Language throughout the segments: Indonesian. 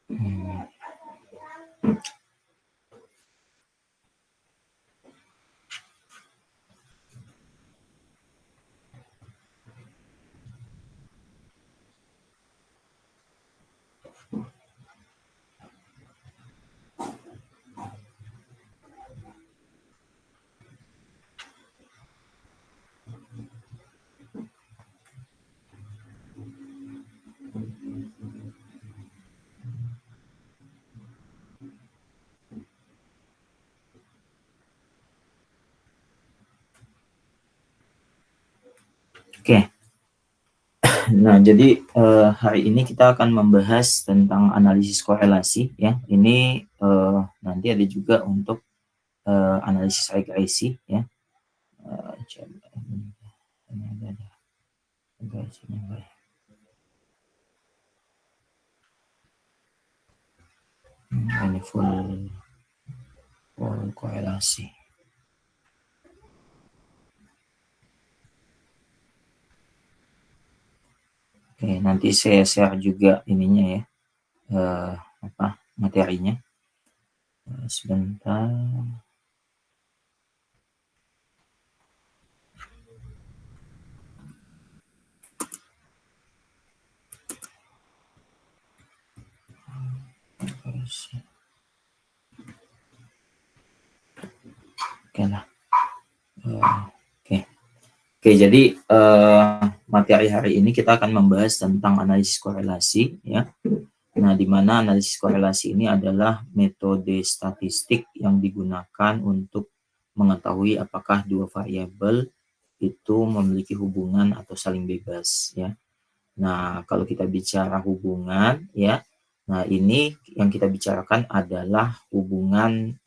Hmm. Oke. Nah, jadi hari ini kita akan membahas tentang analisis korelasi ya. Ini nanti ada juga untuk analisis regresi ya. Coba ini ada regresinya enggak ya? Ini full korelasi. Oke, nanti saya share juga ininya ya, materinya. Sebentar. Oke lah. Oke, jadi materi hari ini kita akan membahas tentang analisis korelasi ya. Nah, di mana analisis korelasi ini adalah metode statistik yang digunakan untuk mengetahui apakah dua variabel itu memiliki hubungan atau saling bebas ya. Nah, kalau kita bicara hubungan ya, nah ini yang kita bicarakan adalah hubungan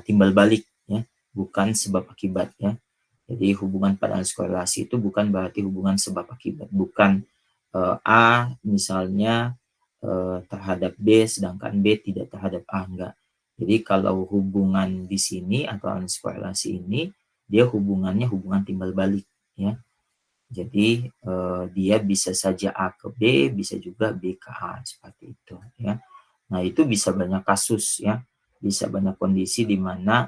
timbal balik ya, bukan sebab akibat ya. Jadi hubungan pada analisis korelasi itu bukan berarti hubungan sebab akibat, bukan A misalnya terhadap B sedangkan B tidak terhadap A, enggak. Jadi kalau hubungan di sini atau analisis korelasi ini dia hubungannya hubungan timbal balik ya. Jadi dia bisa saja A ke B, bisa juga B ke A seperti itu ya. Nah, itu bisa banyak kasus ya, bisa banyak kondisi di mana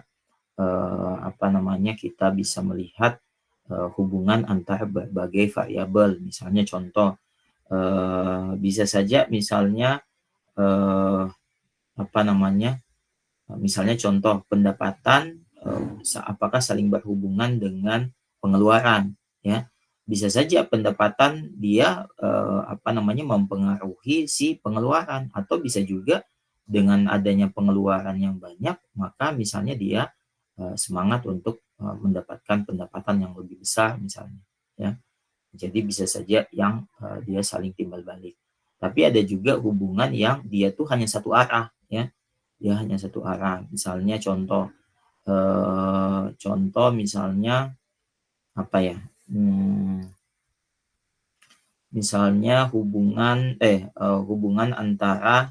kita bisa melihat hubungan antara berbagai variabel. Misalnya contoh, bisa saja misalnya eh, misalnya contoh pendapatan apakah saling berhubungan dengan pengeluaran ya. Bisa saja pendapatan dia mempengaruhi si pengeluaran, atau bisa juga dengan adanya pengeluaran yang banyak maka misalnya dia semangat untuk mendapatkan pendapatan yang lebih besar misalnya ya. Jadi bisa saja yang dia saling timbal balik. Tapi ada juga hubungan yang dia tuh hanya satu arah ya. Dia hanya satu arah. Misalnya contoh misalnya apa ya? Misalnya hubungan antara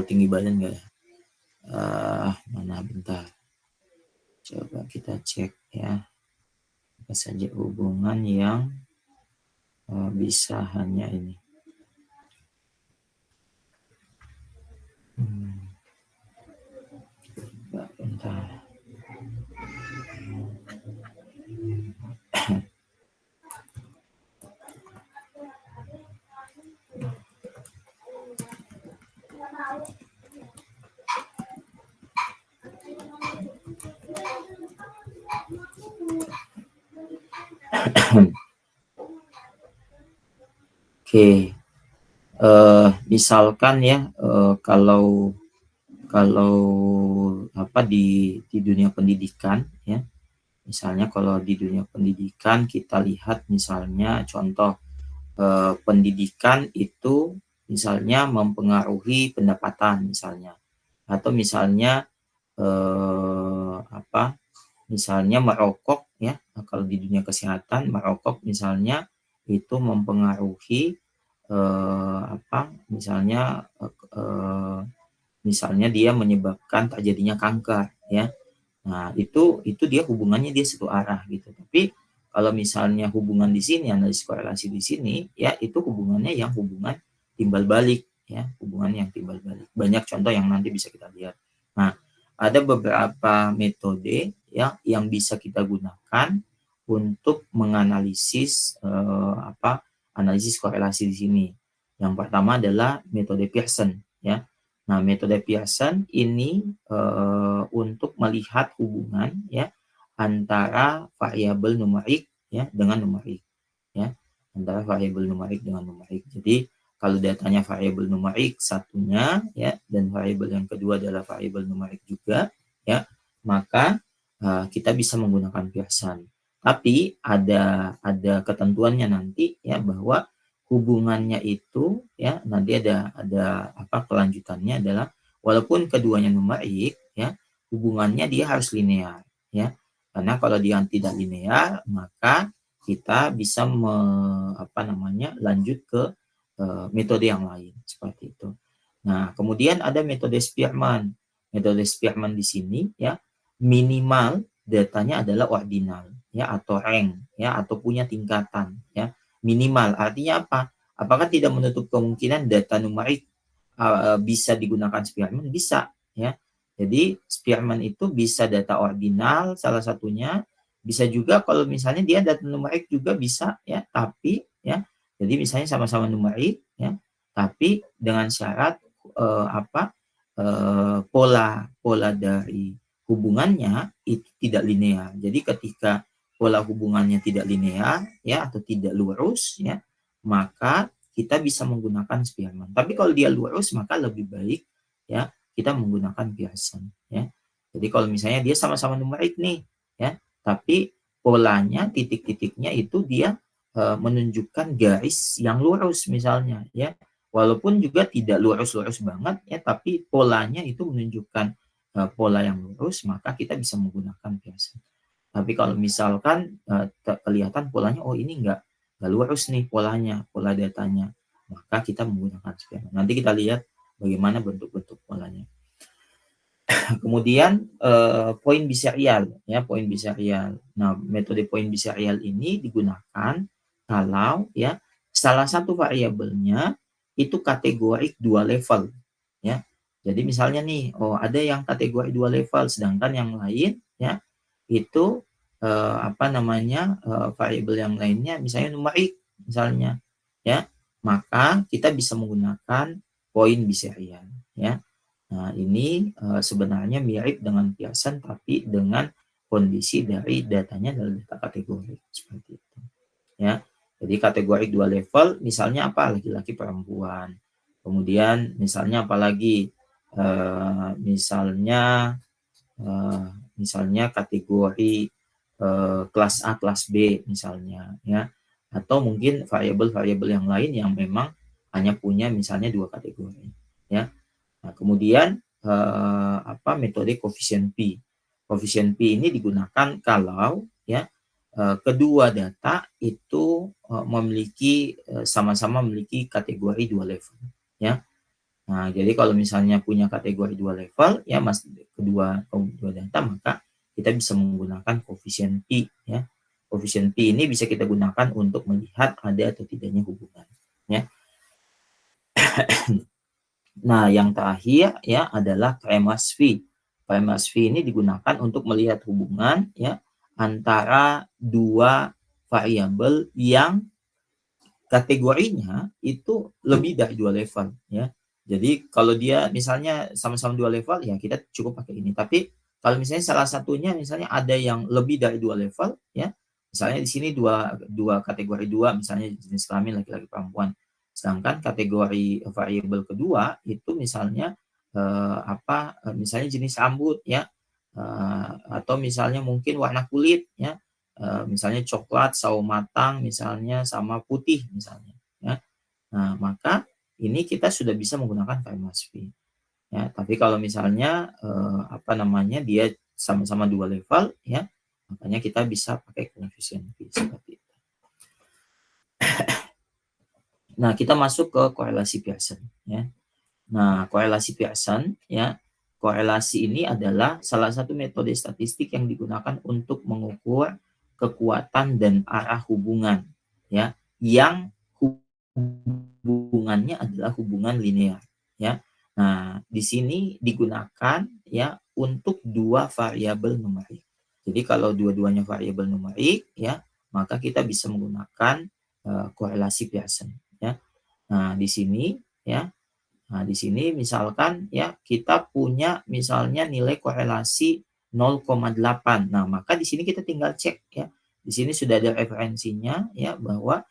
tinggi badan enggak ya? Mana bentar. Coba kita cek ya. Apa saja hubungan yang bisa hanya ini. Bentar. Oke, misalkan ya kalau di dunia pendidikan ya, misalnya kalau di dunia pendidikan kita lihat misalnya contoh pendidikan itu misalnya mempengaruhi pendapatan misalnya, atau misalnya misalnya merokok ya, kalau di dunia kesehatan merokok misalnya itu mempengaruhi misalnya dia menyebabkan terjadinya kanker ya. Nah, itu dia hubungannya dia satu arah gitu. Tapi Kalau misalnya hubungan di sini, analisis korelasi di sini, ya itu hubungannya yang hubungan timbal balik, ya hubungan yang timbal balik. Banyak contoh yang nanti bisa kita lihat. Nah, ada beberapa metode ya yang bisa kita gunakan untuk menganalisis analisis korelasi di sini. Yang pertama adalah metode Pearson, ya. Nah, metode Pearson ini untuk melihat hubungan ya antara variabel numerik ya dengan numerik ya, antara variabel numerik dengan numerik. Jadi kalau datanya variabel numerik satunya ya dan variabel yang kedua adalah variabel numerik juga ya, maka kita bisa menggunakan Pearson. Tapi ada ketentuannya nanti ya, bahwa hubungannya itu ya nanti ada kelanjutannya adalah walaupun keduanya numerik ya, hubungannya dia harus linear ya. Karena kalau dia tidak linear maka kita bisa lanjut ke metode yang lain seperti itu. Nah, kemudian ada metode Spearman. Metode Spearman di sini ya minimal datanya adalah ordinal ya atau rank ya atau punya tingkatan ya. Minimal artinya apa? Apakah tidak menutup kemungkinan data numerik bisa digunakan Spearman? Bisa ya. Jadi Spearman itu bisa data ordinal salah satunya, bisa juga kalau misalnya dia data numerik juga bisa ya, tapi ya jadi misalnya sama-sama numerik ya, tapi dengan syarat pola dari hubungannya itu tidak linear. Jadi ketika pola hubungannya tidak linear ya atau tidak lurus ya, maka kita bisa menggunakan Spearman. Tapi kalau dia lurus maka lebih baik ya kita menggunakan Pearson ya. Jadi kalau misalnya dia sama-sama numerik nih ya, tapi polanya titik-titiknya itu dia menunjukkan garis yang lurus misalnya ya. Walaupun juga tidak lurus-lurus banget ya, tapi polanya itu menunjukkan pola yang lurus, maka kita bisa menggunakan Pearson. Tapi kalau misalkan kelihatan polanya, oh ini enggak lurus nih polanya, pola datanya, maka kita menggunakan Spearman. Nanti kita lihat bagaimana bentuk-bentuk polanya. Kemudian poin biserial ya, poin biserial. Nah, metode poin biserial ini digunakan kalau ya salah satu variabelnya itu kategori 2 level ya. Jadi misalnya nih, oh ada yang kategori 2 level sedangkan yang lain ya itu variabel yang lainnya misalnya numerik misalnya ya, maka kita bisa menggunakan poin biserial ya. Nah, ini sebenarnya mirip dengan Pearson tapi dengan kondisi dari datanya adalah data kategori seperti itu ya. Jadi kategori 2 level misalnya apa? Laki-laki perempuan. Kemudian misalnya apalagi misalnya kategori kelas A, kelas B misalnya ya. Atau mungkin variabel-variabel yang lain yang memang hanya punya misalnya 2 kategori ya. Nah, kemudian metode koefisien P. Koefisien P ini digunakan kalau ya kedua data itu sama-sama memiliki kategori 2 level ya. Nah, jadi kalau misalnya punya kategori 2 level ya kedua data, maka kita bisa menggunakan koefisien P ya. Koefisien P ini bisa kita gunakan untuk melihat ada atau tidaknya hubungan ya. Nah, yang terakhir ya adalah KMHV. KMHV ini digunakan untuk melihat hubungan ya antara dua variabel yang kategorinya itu lebih dari 2 level ya. Jadi kalau dia misalnya sama-sama 2 level ya kita cukup pakai ini. Tapi kalau misalnya salah satunya misalnya ada yang lebih dari 2 level ya. Misalnya di sini dua kategori 2 misalnya jenis kelamin laki-laki perempuan. Sedangkan kategori variabel kedua itu misalnya misalnya jenis rambut ya. Atau misalnya mungkin warna kulit ya. Misalnya coklat, sawo matang misalnya sama putih misalnya ya. Nah, maka ini kita sudah bisa menggunakan KMHV ya. Tapi kalau misalnya dia sama-sama 2 level ya, makanya kita bisa pakai koefisien P seperti itu. Nah, kita masuk ke korelasi Pearson ya. Nah, korelasi Pearson ya, korelasi ini adalah salah satu metode statistik yang digunakan untuk mengukur kekuatan dan arah hubungan, ya, yang hubungannya adalah hubungan linear, ya. Nah, di sini digunakan ya untuk dua variabel numerik. Jadi kalau dua-duanya variabel numerik, ya, maka kita bisa menggunakan korelasi Pearson, ya. Nah, di sini ya. Nah, di sini misalkan ya kita punya misalnya nilai korelasi 0,8. Nah, maka di sini kita tinggal cek ya. Di sini sudah ada referensinya ya bahwa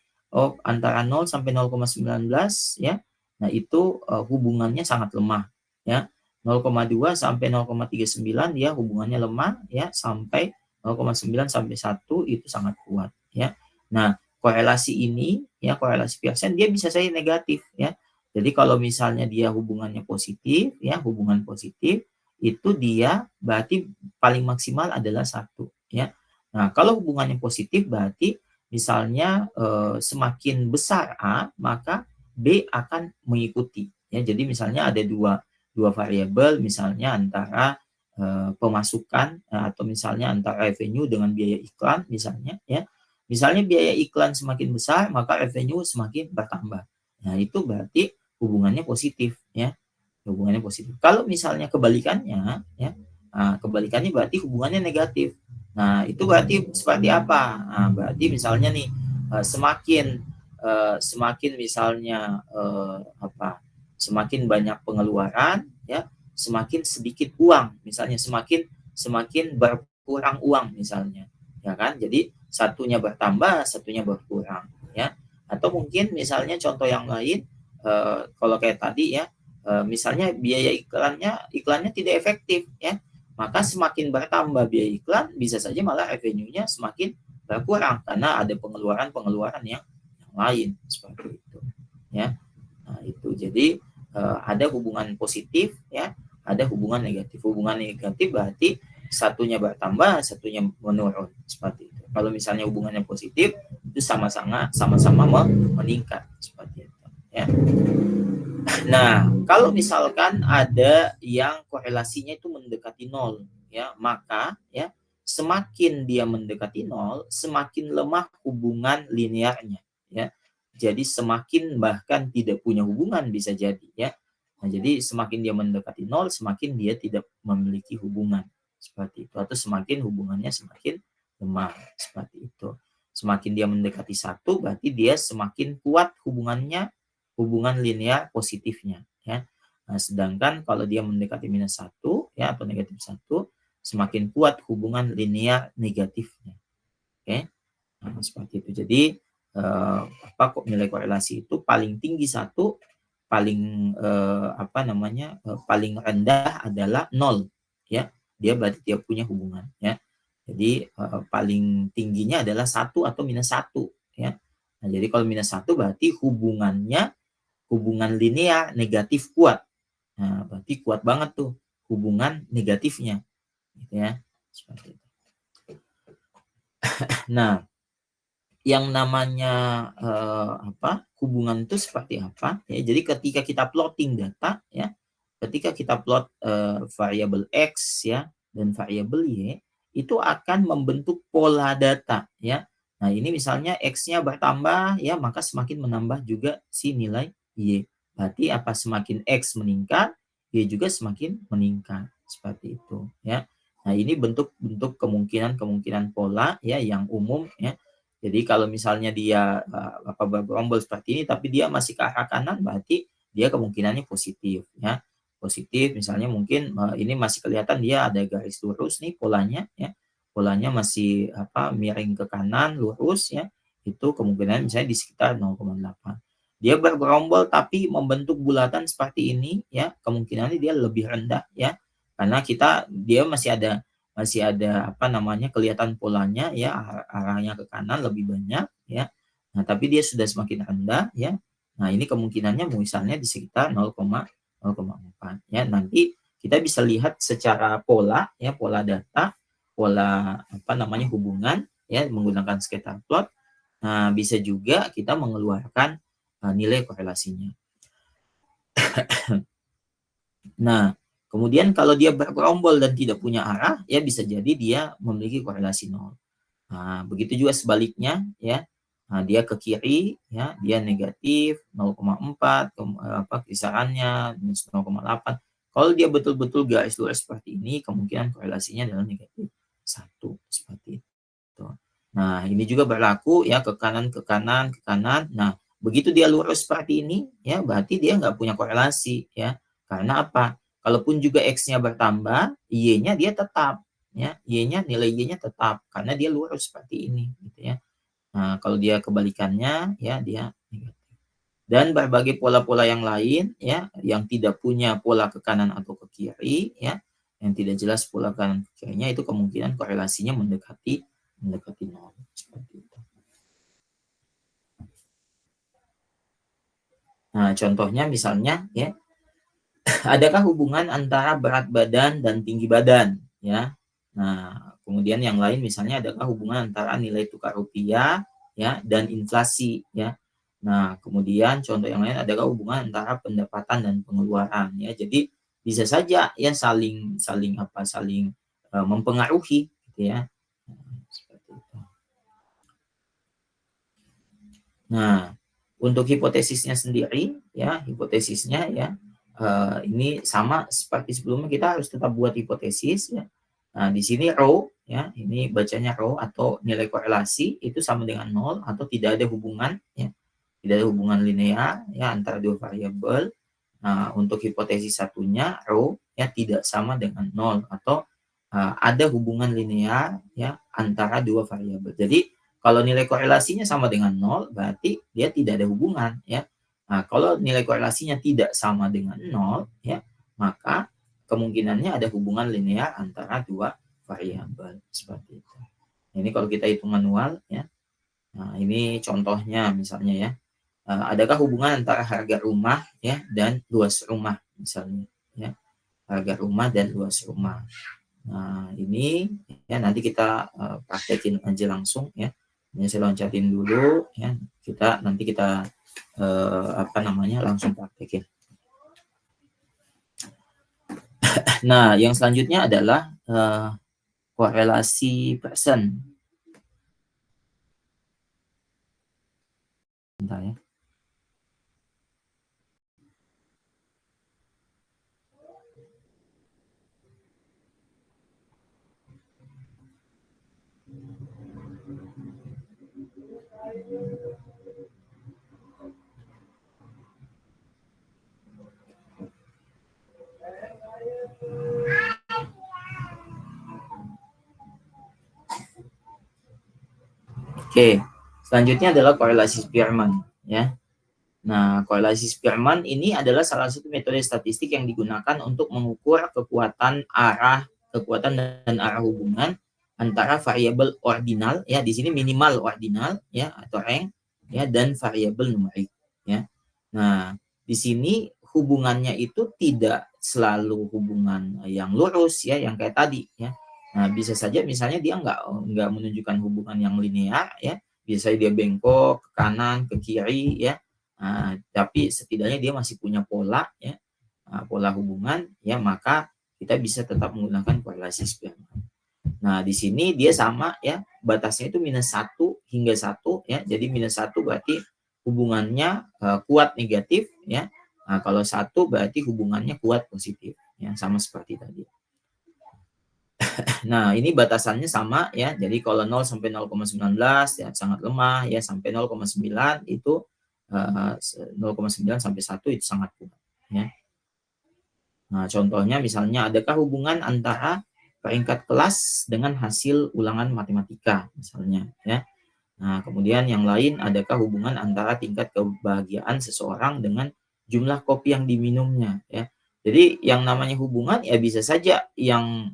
antara 0 sampai 0,19 ya. Nah, itu hubungannya sangat lemah ya. 0,2 sampai 0,39 ya hubungannya lemah ya, sampai 0,9 sampai 1 itu sangat kuat ya. Nah, korelasi ini ya, korelasi Pearson dia bisa saja negatif ya. Jadi kalau misalnya dia hubungannya positif, ya hubungan positif, itu dia berarti paling maksimal adalah 1, ya. Nah, kalau hubungannya positif berarti misalnya semakin besar A, maka B akan mengikuti. Ya, jadi misalnya ada dua variabel, misalnya antara pemasukan atau misalnya antara revenue dengan biaya iklan, misalnya, ya. Misalnya biaya iklan semakin besar, maka revenue semakin bertambah. Nah, itu berarti hubungannya positif ya, hubungannya positif. Kalau misalnya kebalikannya ya, kebalikannya berarti hubungannya negatif. Nah, itu berarti seperti apa? Nah, berarti misalnya nih semakin misalnya apa? Semakin banyak pengeluaran ya, semakin sedikit uang, misalnya semakin semakin berkurang uang misalnya. Ya kan? Jadi satunya bertambah, satunya berkurang ya. Atau mungkin misalnya contoh yang lain, kalau kayak tadi ya, misalnya biaya iklannya tidak efektif ya, maka semakin bertambah biaya iklan bisa saja malah revenue-nya semakin berkurang karena ada pengeluaran yang lain seperti itu ya. Nah, itu jadi ada hubungan positif ya, ada hubungan negatif. Hubungan negatif berarti satunya bertambah, satunya menurun seperti itu. Kalau misalnya hubungannya positif, itu sama-sama meningkat seperti itu ya. Nah, kalau misalkan ada yang korelasinya itu mendekati 0 ya, maka ya semakin dia mendekati 0, semakin lemah hubungan linearnya ya. Jadi semakin bahkan tidak punya hubungan bisa jadi ya. Nah, jadi semakin dia mendekati 0, semakin dia tidak memiliki hubungan seperti itu, atau semakin hubungannya semakin lemah seperti itu. Semakin dia mendekati 1 berarti dia semakin kuat hubungan linear positifnya ya. Nah, sedangkan kalau dia mendekati -1 ya atau -1, semakin kuat hubungan linear negatifnya. Oke. Nah, seperti itu. Jadi kok nilai korelasi itu paling tinggi 1, paling paling rendah adalah 0 ya. Dia berarti dia punya hubungan ya. Jadi paling tingginya adalah 1 atau -1 ya. Nah, jadi kalau -1 berarti hubungan linear negatif kuat. Nah, berarti kuat banget tuh hubungan negatifnya, gitu ya. Seperti itu. Nah, yang namanya hubungan itu seperti apa? Ya, jadi ketika kita plotting data, ya, ketika kita plot variabel x ya dan variabel y, itu akan membentuk pola data, ya. Nah, ini misalnya x-nya bertambah, ya, maka semakin menambah juga si nilai y. Berarti apa? Semakin x meningkat, y juga semakin meningkat. Seperti itu, ya. Nah, ini bentuk kemungkinan pola ya yang umum ya. Jadi kalau misalnya dia bergerombol seperti ini tapi dia masih ke arah kanan, berarti dia kemungkinannya positif ya. Positif misalnya mungkin ini masih kelihatan dia ada garis lurus nih polanya ya. Polanya masih miring ke kanan lurus ya. Itu kemungkinan misalnya di sekitar 0,8. Dia bergerombol tapi membentuk bulatan seperti ini ya, kemungkinannya dia lebih rendah ya. Karena dia masih ada kelihatan polanya ya, arahnya ke kanan lebih banyak ya. Nah, tapi dia sudah semakin rendah ya. Nah, ini kemungkinannya misalnya di sekitar 0,4 ya. Nanti kita bisa lihat secara pola ya, pola data, pola hubungan ya menggunakan scatter plot. Nah, bisa juga kita mengeluarkan nilai korelasinya. Nah, kemudian kalau dia bergerombol dan tidak punya arah, ya bisa jadi dia memiliki korelasi 0. Nah, begitu juga sebaliknya ya. Nah, dia ke kiri ya, dia negatif 0,4 kisarannya minus 0,8. Kalau dia betul-betul garis lurus seperti ini, kemungkinan korelasinya adalah negatif 1 seperti itu. Nah, ini juga berlaku ya ke kanan ke kanan ke kanan. Nah, begitu dia lurus seperti ini ya, berarti dia nggak punya korelasi ya. Karena apa? Kalaupun juga X-nya bertambah, Y-nya dia tetap ya, nilai Y-nya tetap karena dia lurus seperti ini gitu ya. Nah, kalau dia kebalikannya ya dia negatif. Dan berbagai pola-pola yang lain ya yang tidak punya pola ke kanan atau ke kiri ya, yang tidak jelas pola kanan ke kirinya itu kemungkinan korelasinya mendekati nol seperti itu. Nah, contohnya misalnya ya, adakah hubungan antara berat badan dan tinggi badan ya? Nah, kemudian yang lain misalnya adakah hubungan antara nilai tukar rupiah ya dan inflasi ya. Nah, kemudian contoh yang lain adakah hubungan antara pendapatan dan pengeluaran ya. Jadi bisa saja ya saling mempengaruhi gitu ya. Seperti itu. Nah, untuk hipotesisnya sendiri ya, hipotesisnya ya ini sama seperti sebelumnya, kita harus tetap buat hipotesis ya. Nah, di sini rho ya, ini bacanya rho atau nilai korelasi itu sama dengan nol atau tidak ada hubungan ya. Tidak ada hubungan linear ya antara dua variabel. Nah, untuk hipotesis satunya rho ya tidak sama dengan nol atau ada hubungan linear ya antara dua variabel. Jadi kalau nilai korelasinya sama dengan nol, berarti dia tidak ada hubungan ya. Nah, kalau nilai korelasinya tidak sama dengan nol ya, maka kemungkinannya ada hubungan linear antara dua variabel seperti itu. Ini kalau kita hitung manual ya. Nah, ini contohnya misalnya ya. Adakah hubungan antara harga rumah ya dan luas rumah misalnya ya. Harga rumah dan luas rumah. Nah, ini ya nanti kita praktekin aja langsung ya. Ini saya loncatin dulu ya. Nanti kita langsung praktekin. Nah, yang selanjutnya adalah korelasi persen. Bentar ya. Oke, selanjutnya adalah korelasi Spearman ya. Nah, korelasi Spearman ini adalah salah satu metode statistik yang digunakan untuk mengukur kekuatan dan arah hubungan antara variabel ordinal ya, di sini minimal ordinal ya atau rank ya dan variabel numerik ya. Nah, di sini hubungannya itu tidak selalu hubungan yang lurus ya, yang kayak tadi ya. Nah, bisa saja misalnya dia nggak menunjukkan hubungan yang linear ya, bisa dia bengkok ke kanan ke kiri ya. Nah, tapi setidaknya dia masih punya pola ya, pola hubungan ya, maka kita bisa tetap menggunakan korelasi Spearman. Nah, di sini dia sama ya, batasnya itu -1 hingga 1 ya. Jadi -1 berarti hubungannya kuat negatif ya. Nah, kalau 1 berarti hubungannya kuat positif ya, sama seperti tadi. Nah, ini batasannya sama ya. Jadi kalau 0 sampai 0,19 ya sangat lemah ya, sampai 0,9 itu 0,9 sampai 1 itu sangat kuat ya. Nah, contohnya misalnya adakah hubungan antara peringkat kelas dengan hasil ulangan matematika misalnya ya. Nah, kemudian yang lain adakah hubungan antara tingkat kebahagiaan seseorang dengan jumlah kopi yang diminumnya ya. Jadi yang namanya hubungan ya bisa saja yang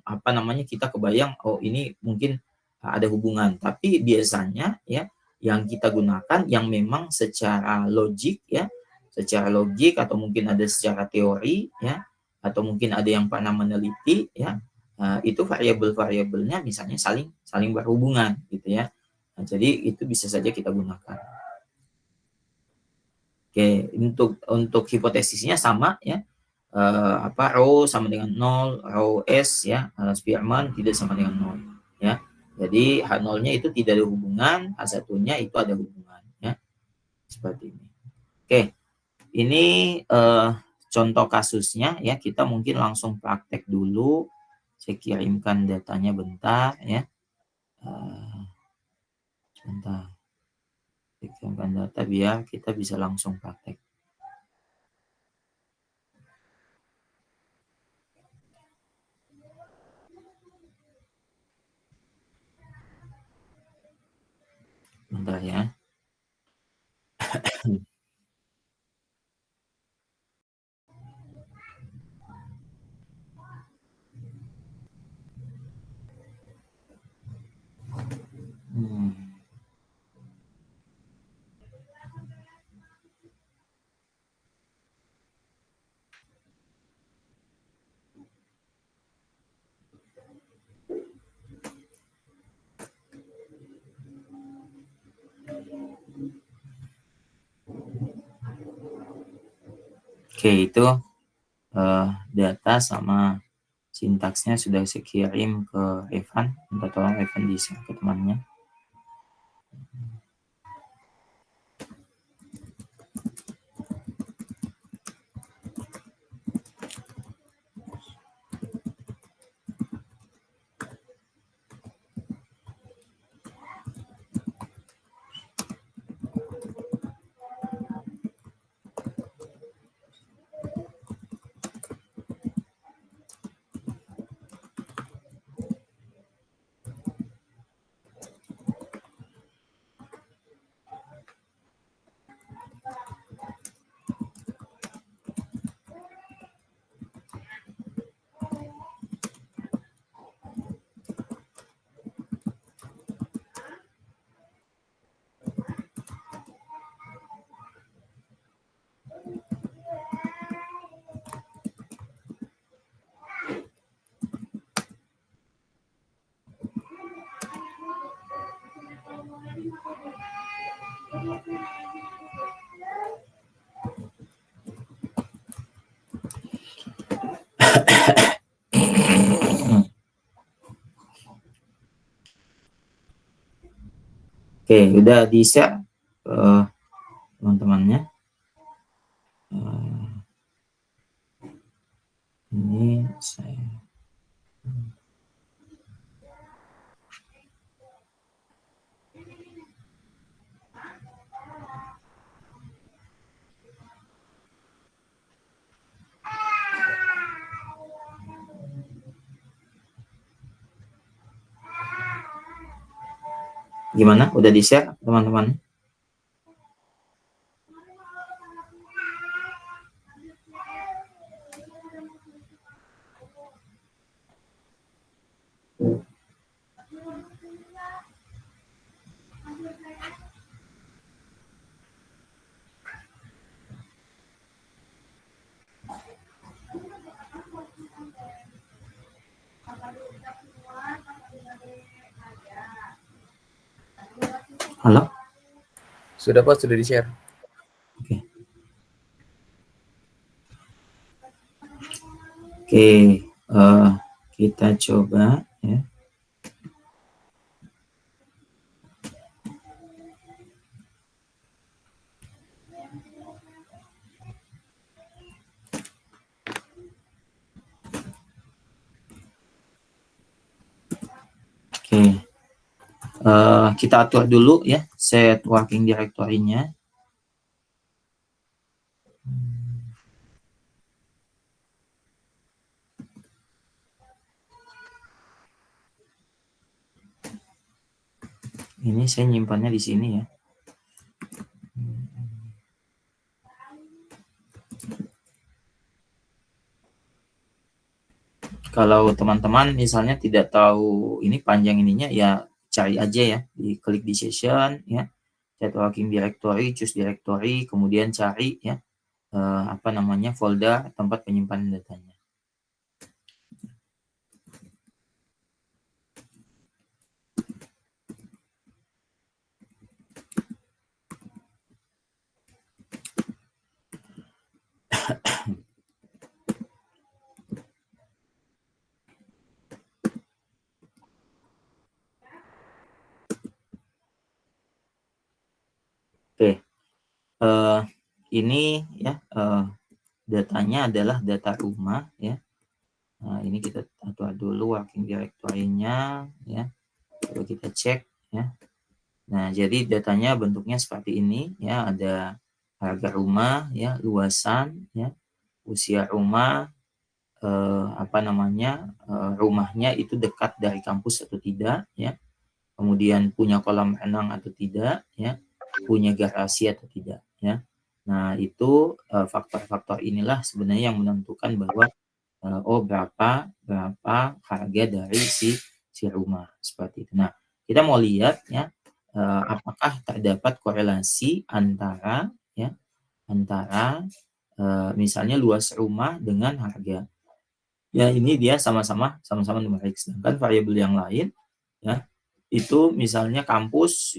kita kebayang oh ini mungkin ada hubungan, tapi biasanya ya yang kita gunakan yang memang secara logik ya, secara logik atau mungkin ada secara teori ya, atau mungkin ada yang pernah meneliti ya, itu variabel-variabelnya misalnya saling berhubungan gitu ya. Nah, jadi itu bisa saja kita gunakan. Oke, untuk hipotesisnya sama ya. Rho sama dengan 0, rho S ya, Spearman tidak sama dengan 0 ya. Jadi H0-nya itu tidak ada hubungan, H1-nya itu ada hubungan, ya. Seperti ini. Oke, ini contoh kasusnya ya, kita mungkin langsung praktek dulu. Saya kirimkan datanya bentar ya. Sebentar. Saya kirimkan data biar kita bisa langsung praktek. Bentar ya. Oke, itu data sama sintaksnya sudah saya kirim ke Evan. Minta tolong Evan di-share ke temannya. Oke, udah di-share teman-temannya. Ini saya gimana? Udah di-share teman-teman? Halo? Sudah Pak, sudah di-share. Oke. Oke, kita coba ya. Oke, kita atur dulu ya set working directory-nya. Ini saya nyimpannya di sini ya. Kalau teman-teman misalnya tidak tahu ini panjang ininya ya cari aja ya, diklik di session ya, set working directory, choose directory, kemudian cari ya apa namanya folder tempat penyimpanan datanya. ini ya datanya adalah data rumah ya. Nah, ini kita atur dulu working directory-nya ya. Coba kita cek ya. Nah, jadi datanya bentuknya seperti ini ya, ada harga rumah ya, luasan ya, usia rumah, rumahnya itu dekat dari kampus atau tidak ya. Kemudian punya kolam renang atau tidak ya, punya garasi atau tidak ya. Nah, itu faktor-faktor inilah sebenarnya yang menentukan bahwa berapa harga dari si rumah seperti itu. Nah, kita mau lihat ya apakah terdapat korelasi antara misalnya luas rumah dengan harga. Ya, ini dia sama-sama numerik. Sedangkan variabel yang lain ya itu misalnya kampus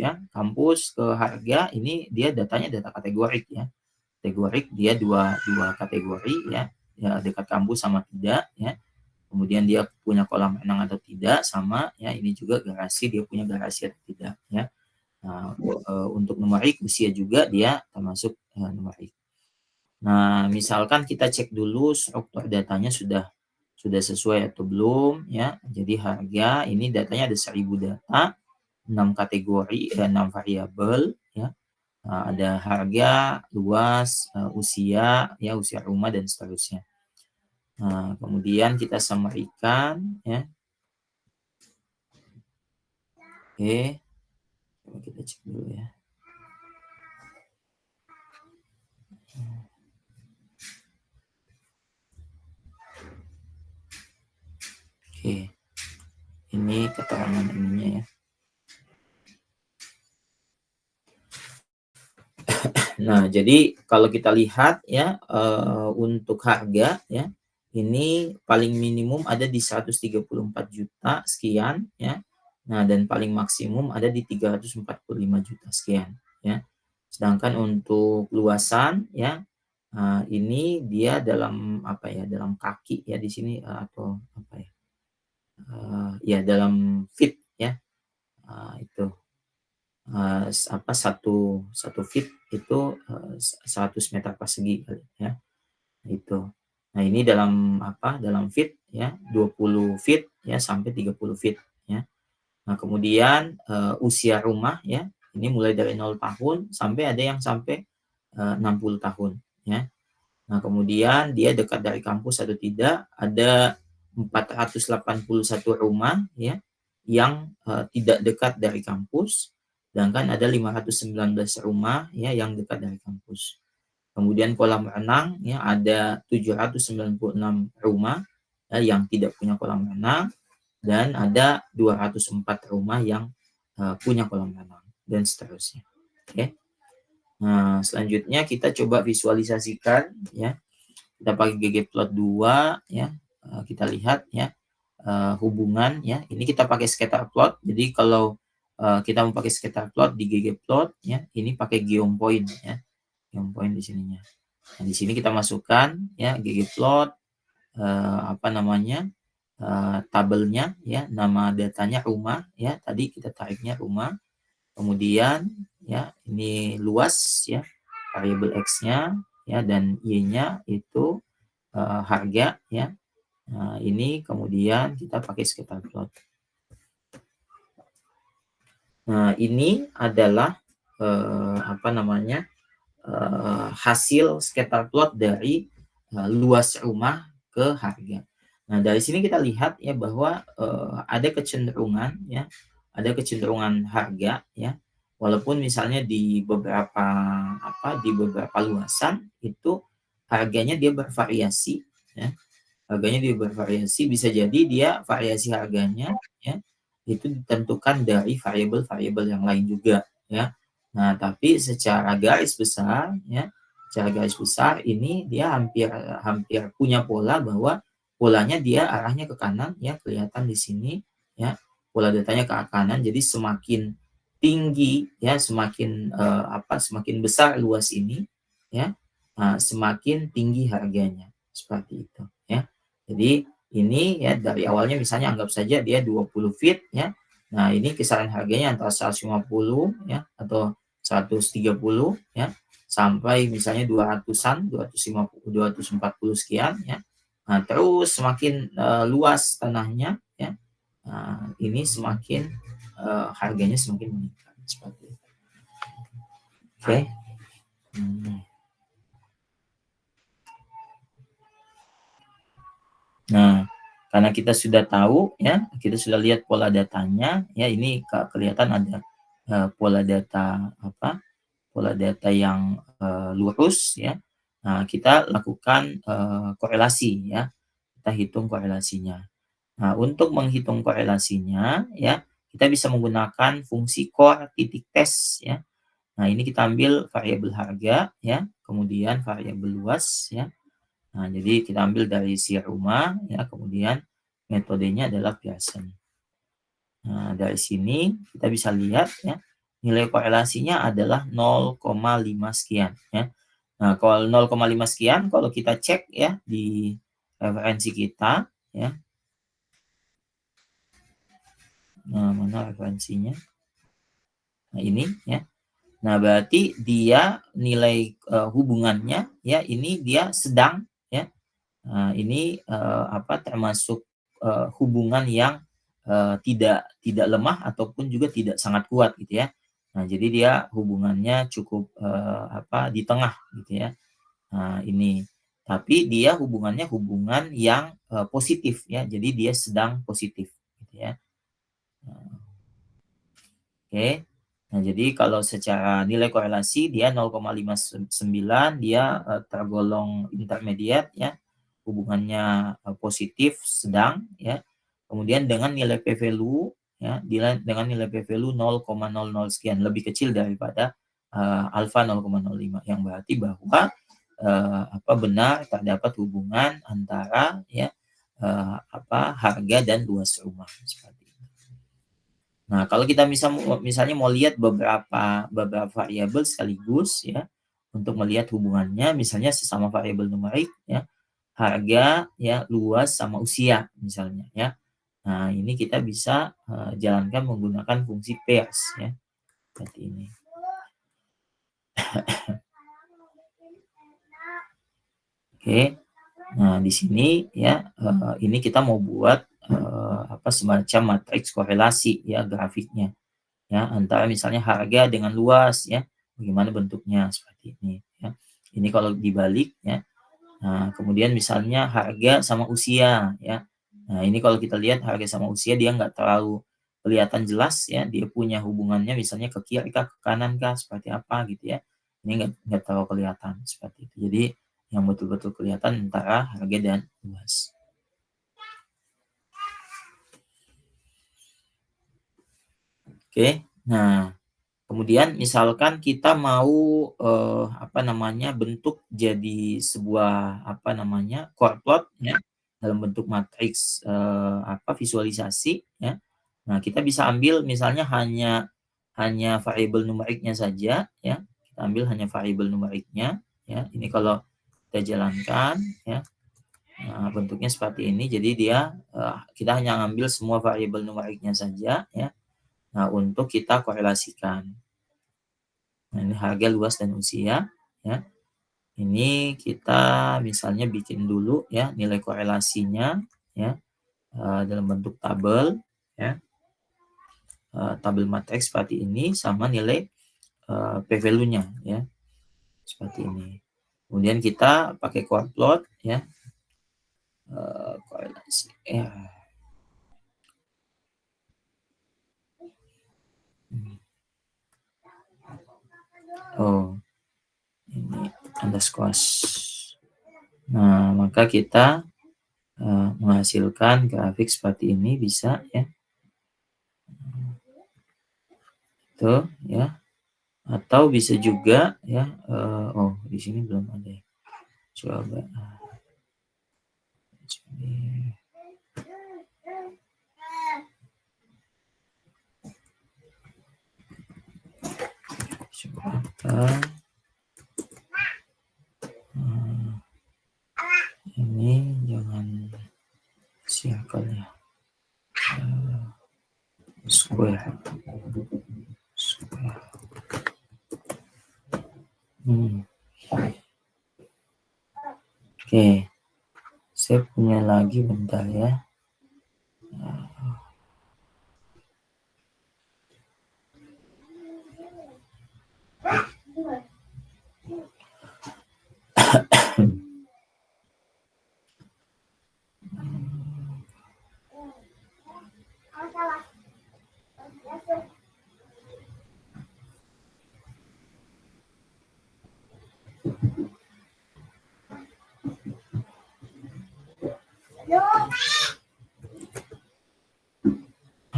ke harga, ini dia datanya data kategorik ya. Kategorik dia dua kategori ya dekat kampus sama tidak ya. Kemudian dia punya kolam renang atau tidak sama ya, ini juga garasi, dia punya garasi atau tidak ya. Nah, untuk numerik usia juga dia termasuk numerik. Nah, misalkan kita cek dulu struktur datanya sudah sesuai atau belum ya. Jadi harga ini datanya ada 1000 data, 6 kategori dan 6 variabel ya. Ada harga, luas, usia ya, usia rumah dan seterusnya. Nah, kemudian kita summary-kan ya. Oke. Coba kita cek dulu ya. Oke. Ini keterangan ininya ya. Nah, jadi kalau kita lihat ya untuk harga ya, ini paling minimum ada di 134 juta sekian ya. Nah, dan paling maksimum ada di 345 juta sekian ya. Sedangkan untuk luasan ya ini dia dalam dalam kaki ya di sini atau ya dalam feet ya. Itu satu feet itu 100 meter persegi ya itu. Nah, ini dalam feet ya, 20 feet ya sampai 30 feet ya. Nah, kemudian usia rumah ya, ini mulai dari 0 tahun sampai ada yang sampai 60 tahun ya. Nah, kemudian dia dekat dari kampus atau tidak, ada 481 rumah ya yang tidak dekat dari kampus, sedangkan ada 519 rumah ya yang dekat dari kampus. Kemudian kolam renang ya ada 796 rumah ya, yang tidak punya kolam renang, dan ada 204 rumah yang punya kolam renang dan seterusnya. Oke. Nah, selanjutnya kita coba visualisasikan ya. Kita pakai ggplot 2 ya. Kita lihat ya hubungan ya. Ini kita pakai scatter plot. Jadi kalau kita mau pakai scatter plot di ggplot ya, ini pakai geopoint ya. Geopoint di sininya. Nah, di sini kita masukkan ya ggplot tabelnya ya, nama datanya rumah ya. Tadi kita tariknya rumah. Kemudian ya ini luas ya, variabel X-nya ya, dan Y-nya itu harga ya. Nah, ini kemudian kita pakai scatter plot. Nah, ini adalah hasil scatter plot dari luas rumah ke harga. Nah, dari sini kita lihat ya bahwa ada kecenderungan harga ya, walaupun misalnya di beberapa luasan itu harganya dia bervariasi ya. Harganya dia bervariasi, bisa jadi dia variasi harganya ya itu ditentukan dari variabel-variabel yang lain juga ya. Nah, tapi secara garis besar ini dia hampir punya pola, bahwa polanya dia arahnya ke kanan ya, kelihatan di sini ya. Pola datanya ke kanan, jadi semakin tinggi ya, semakin besar luas ini ya, semakin tinggi harganya seperti itu ya. Jadi ini ya dari awalnya misalnya anggap saja dia 20 feet ya. Nah, ini kisaran harganya antara 150 ya atau 130 ya. sampai misalnya 200-an, 250, 240 sekian ya. Nah, terus semakin luas tanahnya ya. Nah, ini semakin harganya semakin meningkat seperti itu. Oke. Nah, karena kita sudah tahu ya, kita sudah lihat pola datanya ya, ini kelihatan ada pola data apa? Pola data yang lurus ya. Nah, kita lakukan korelasi ya. Kita hitung korelasinya. Nah, untuk menghitung korelasinya ya, kita bisa menggunakan fungsi core titik tes ya. Nah, ini kita ambil variabel harga ya, kemudian variabel luas ya. Nah, jadi kita ambil dari si rumah ya, kemudian metodenya adalah Pearson. Nah, dari sini kita bisa lihat ya, nilai korelasinya adalah 0,5 sekian ya. Nah, kalau 0,5 sekian kalau kita cek ya di referensi kita ya. Nah, mana referensinya? Nah, ini ya. Nah, berarti dia nilai hubungannya ya, ini dia sedang ya. Nah, ini termasuk hubungan yang tidak lemah ataupun juga tidak sangat kuat gitu ya. Nah, jadi dia hubungannya cukup di tengah gitu ya. Nah, ini tapi dia hubungannya hubungan yang positif ya. Jadi dia sedang positif gitu ya. Oke. Nah, jadi kalau secara nilai korelasi dia 0,59, dia tergolong intermediate ya. Hubungannya positif sedang ya. Kemudian dengan nilai P value ya, dengan nilai P value 0,00 sekian, lebih kecil daripada alfa 0,05 yang berarti bahwa benar terdapat hubungan antara ya harga dan luas rumah seperti itu. Nah, kalau kita misalnya mau lihat beberapa variabel sekaligus ya untuk melihat hubungannya, misalnya sesama variabel numerik ya, harga ya, luas sama usia misalnya ya. Nah, ini kita bisa jalankan menggunakan fungsi pairs ya. Seperti ini. Oke. Nah, di sini ya ini kita mau buat semacam matriks korelasi ya grafiknya. Ya, antara misalnya harga dengan luas ya. Bagaimana bentuknya seperti ini ya. Ini kalau dibalik ya. Nah, kemudian misalnya harga sama usia ya. Nah, ini kalau kita lihat harga sama usia dia nggak terlalu kelihatan jelas ya. Dia punya hubungannya misalnya ke kiri kah, ke kanan kah, seperti apa gitu ya. Ini nggak terlalu kelihatan seperti itu. Jadi yang betul-betul kelihatan antara harga dan luas. Oke, nah kemudian misalkan kita mau bentuk jadi sebuah core plot ya dalam bentuk matriks visualisasi ya. Nah, kita bisa ambil misalnya hanya variabel numeriknya saja ya. Kita ambil hanya variabel numeriknya ya. Ini kalau kita jalankan ya. Nah, bentuknya seperti ini. Jadi dia kita hanya ngambil semua variabel numeriknya saja ya. Nah, untuk kita korelasikan. Nah, ini harga, luas, dan usia. Ya. Ini kita misalnya bikin dulu ya nilai korelasinya ya dalam bentuk tabel ya. Tabel matriks seperti ini sama nilai P value-nya ya. Seperti ini. Kemudian kita pakai core plot ya. Korelasi ya. Oh, ini underscore. Nah, maka kita menghasilkan grafik seperti ini bisa ya. Itu ya. Atau bisa juga ya. Di sini belum ada ya. Coba. Ini jangan circle ya. Square. Oke, saya punya lagi bentar ya.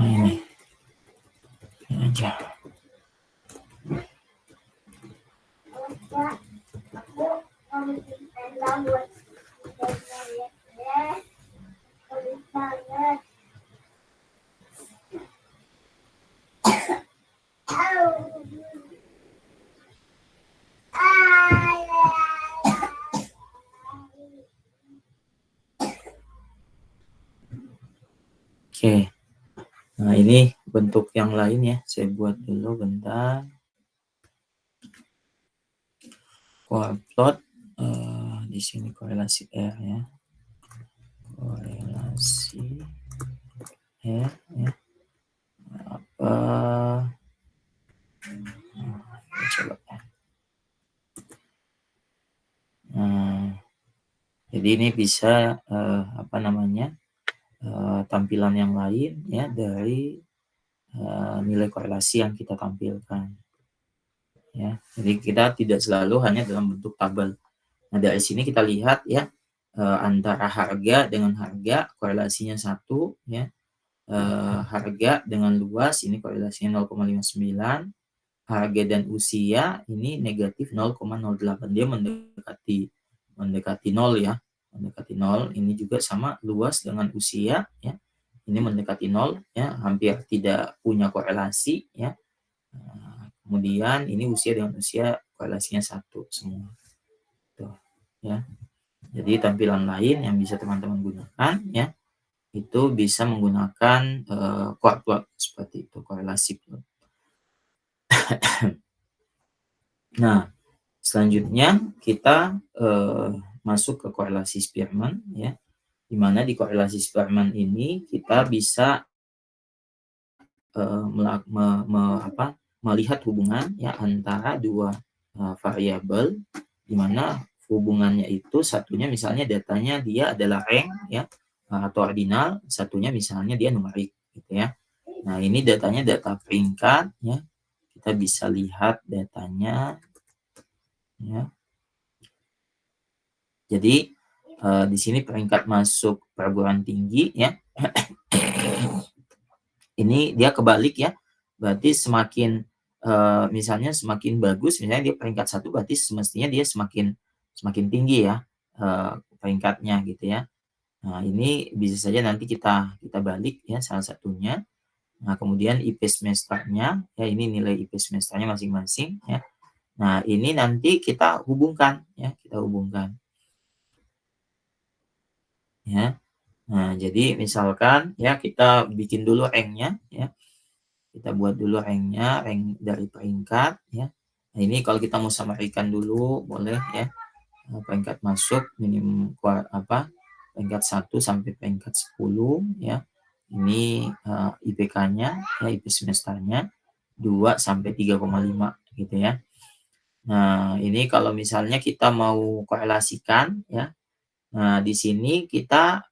Ini aja. Oke. Nah, ini bentuk yang lain ya. Saya buat dulu bentar. Plot di sini korelasi R ya. Korelasi R ya. Apa? Coba ya. Nah, jadi ini bisa apa namanya? Tampilan yang lain ya dari nilai korelasi yang kita tampilkan. Ya, jadi kita tidak selalu hanya dalam bentuk tabel. Nah, dari sini kita lihat ya antara harga dengan harga korelasinya 1 ya. Harga dengan luas ini korelasinya 0,59, harga dan usia ini negatif 0,08. Dia mendekati 0 ya. Mendekati 0. Ini juga sama luas dengan usia ya. Ini mendekati 0 ya, hampir tidak punya korelasi ya. Kemudian ini usia dengan usia korelasinya 1 semua. Tuh, ya. Jadi tampilan lain yang bisa teman-teman gunakan ya, itu bisa menggunakan chord plot seperti itu, korelasi plot. Nah, selanjutnya kita masuk ke korelasi Spearman ya, di mana di korelasi Spearman ini kita bisa melihat hubungan ya antara dua variabel, di mana hubungannya itu satunya misalnya datanya dia adalah rank ya atau ordinal, satunya misalnya dia numerik gitu ya. Nah, ini datanya data peringkat ya. Kita bisa lihat datanya ya. Jadi di sini peringkat masuk perguruan tinggi ya. Ini dia kebalik ya. Berarti semakin misalnya semakin bagus, misalnya dia peringkat 1 berarti semestinya dia semakin tinggi ya peringkatnya gitu ya. Nah, ini bisa saja nanti kita balik ya salah satunya. Nah, kemudian IP semesternya ya, ini nilai IP semesternya masing-masing ya. Nah, ini nanti kita hubungkan ya, ya. Nah, jadi misalkan ya kita bikin dulu ranknya ya. Kita buat dulu ranknya, rank dari peringkat ya. Nah, ini kalau kita mau samarikan dulu boleh ya. Peringkat masuk minimum peringkat 1 sampai peringkat 10 ya. Ini IPK-nya ya, IP semesternya 2 sampai 3,5 gitu ya. Nah, ini kalau misalnya kita mau korelasikan ya. Nah, di sini kita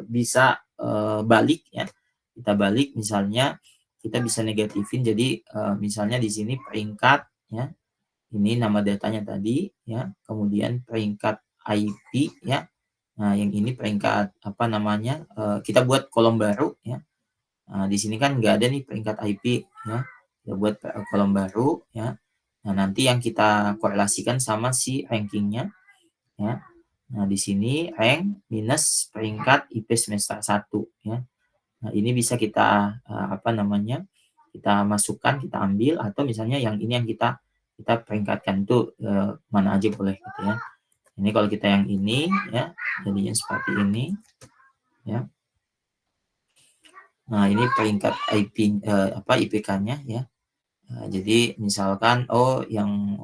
bisa balik ya. Kita balik misalnya kita bisa negatifin, jadi misalnya di sini peringkat ya. Ini nama datanya tadi ya. Kemudian peringkat IP ya. Nah, yang ini peringkat apa namanya? Kita buat kolom baru ya. Nah, di sini kan nggak ada nih peringkat IP ya. Kita buat kolom baru ya. Nah, nanti yang kita korelasikan sama si rankingnya ya. Nah, di sini rank minus peringkat IP semester 1 ya. Nah, ini bisa kita kita masukkan, kita ambil, atau misalnya yang ini yang kita peringkatkan itu mana aja boleh gitu ya. Ini kalau kita yang ini ya, jadinya seperti ini ya. Nah, ini peringkat IP IPK-nya ya. Jadi misalkan yang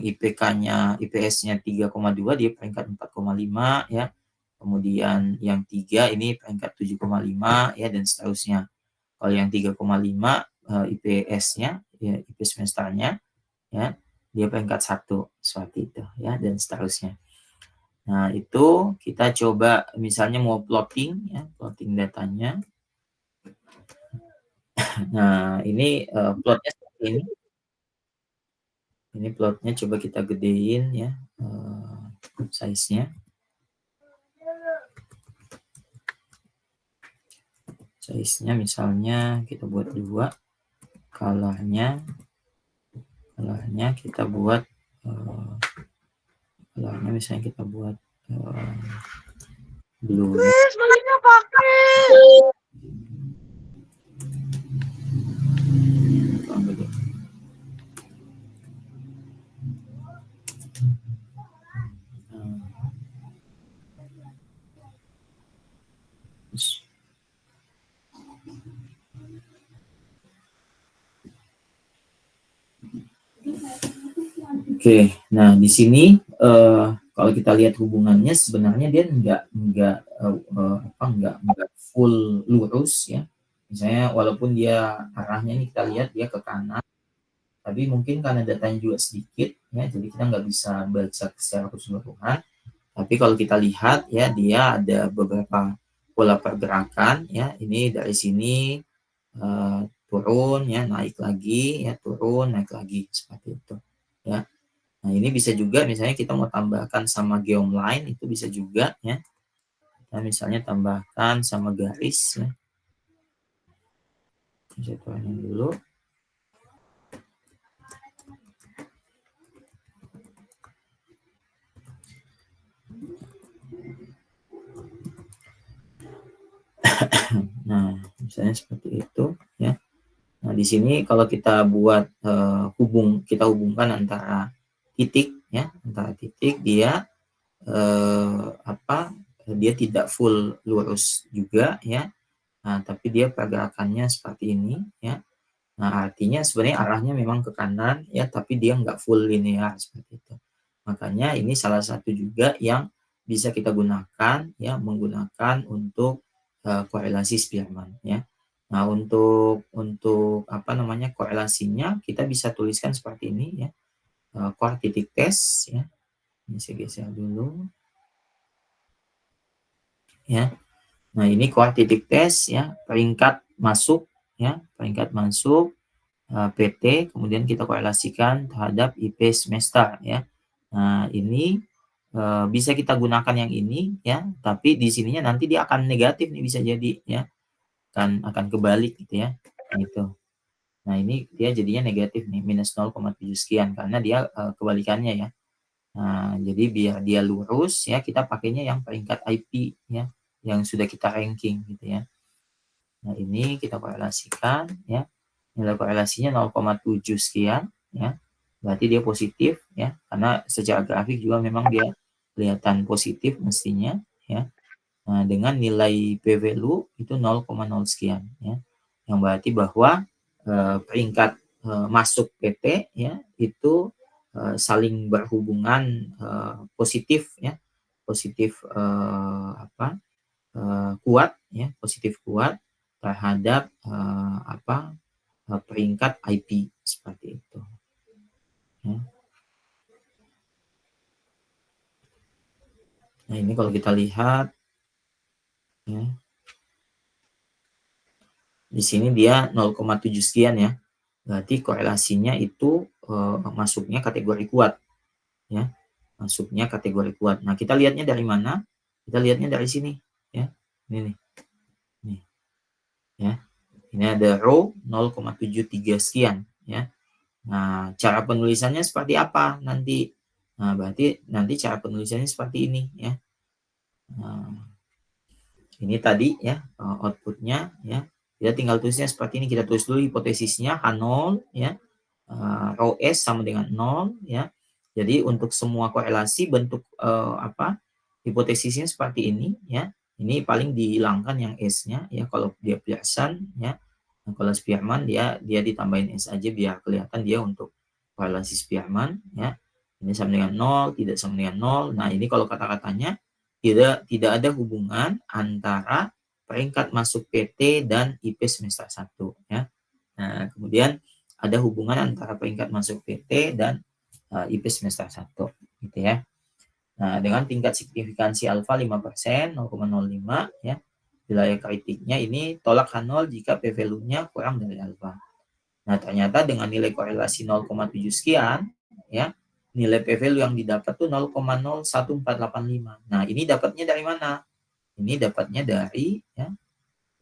IPS-nya 3,2 dia peringkat 4,5 ya. Kemudian yang 3 ini peringkat 7,5 ya, dan seterusnya. Kalau yang 3,5 IPS-nya ya, IP semesternya ya, dia peringkat 1 seperti itu ya, dan seterusnya. Nah, itu kita coba misalnya mau plotting ya, plotting datanya. Nah, ini plotnya seperti ini. Ini plotnya coba kita gedein ya, size-nya. Size-nya misalnya kita buat 2, color-nya kita buat color-nya misalnya kita buat blue. Oke, nah di sini kalau kita lihat hubungannya sebenarnya dia nggak full lurus ya. Misalnya walaupun dia arahnya ini kita lihat dia ke kanan, tapi mungkin karena datanya juga sedikit ya, jadi kita nggak bisa baca secara keseluruhan. Tapi kalau kita lihat ya, dia ada beberapa pola pergerakan ya. Ini dari sini turun ya, naik lagi ya, turun naik lagi seperti itu ya. Nah, ini bisa juga misalnya kita mau tambahkan sama geometri, itu bisa juga ya. Kita misalnya tambahkan sama garis ya. Saya tuangin dulu. Nah, misalnya seperti itu ya. Nah, di sini kalau kita buat kita hubungkan antara titik ya, antara titik dia dia tidak full lurus juga ya. Nah, tapi dia pergerakannya seperti ini ya. Nah, artinya sebenarnya arahnya memang ke kanan ya, tapi dia nggak full linear seperti itu. Makanya ini salah satu juga yang bisa kita gunakan ya, menggunakan untuk korelasi Spearman ya. Nah, untuk korelasinya kita bisa tuliskan seperti ini ya. Core titik tes ya. Ini saya geser dulu. Ya. Nah, ini core titik tes ya, peringkat masuk ya, peringkat masuk PT, kemudian kita korelasikan terhadap IP semester ya. Nah, ini bisa kita gunakan yang ini ya, tapi di sininya nanti dia akan negatif nih, bisa jadi ya. Akan kebalik gitu ya. Gitu. Nah, ini dia jadinya negatif nih, minus 0,7 sekian karena dia kebalikannya ya. Nah, jadi biar dia lurus ya, kita pakainya yang peringkat IP ya, yang sudah kita ranking gitu ya. Nah, ini kita korelasikan ya. Nilai korelasinya 0,7 sekian ya. Berarti dia positif ya, karena secara grafik juga memang dia kelihatan positif mestinya ya. Nah, dengan nilai P value itu 0,0 sekian ya. Yang berarti bahwa peringkat masuk PT ya itu saling berhubungan positif ya. Positif kuat ya, positif kuat terhadap peringkat IP seperti itu. Ya. Nah, ini kalau kita lihat ya, di sini dia 0,7 sekian ya. Berarti korelasinya itu masuknya kategori kuat ya. Masuknya kategori kuat. Nah, kita lihatnya dari mana? Kita lihatnya dari sini ya. Ini nih. Nih. Ya. Ini ada row 0,73 sekian ya. Nah, cara penulisannya seperti apa nanti? Nah, berarti nanti cara penulisannya seperti ini ya. Nah, ini tadi ya outputnya ya. Kita tinggal tulisnya seperti ini. Kita tulis dulu hipotesisnya H0 ya. Row S sama dengan 0 ya. Jadi untuk semua korelasi bentuk hipotesisnya seperti ini ya. Ini paling dihilangkan yang S-nya ya kalau dia Pearson ya. Nah, kalau Spearman dia ditambahin S aja biar kelihatan dia untuk korelasi Spearman ya. Ini sama dengan 0, tidak sama dengan 0. Nah, ini kalau kata-katanya tidak ada hubungan antara peringkat masuk PT dan IP semester 1 ya. Nah, kemudian ada hubungan antara peringkat masuk PT dan IP semester 1 gitu ya. Nah, dengan tingkat signifikansi alfa 5%, 0,05 ya. Wilayah kritiknya ini tolak H0 jika P-value-nya kurang dari alfa. Nah, ternyata dengan nilai korelasi 0,7 sekian ya, nilai P-value yang didapat tuh 0,01485. Nah, ini dapatnya dari mana? Ini dapatnya dari ya.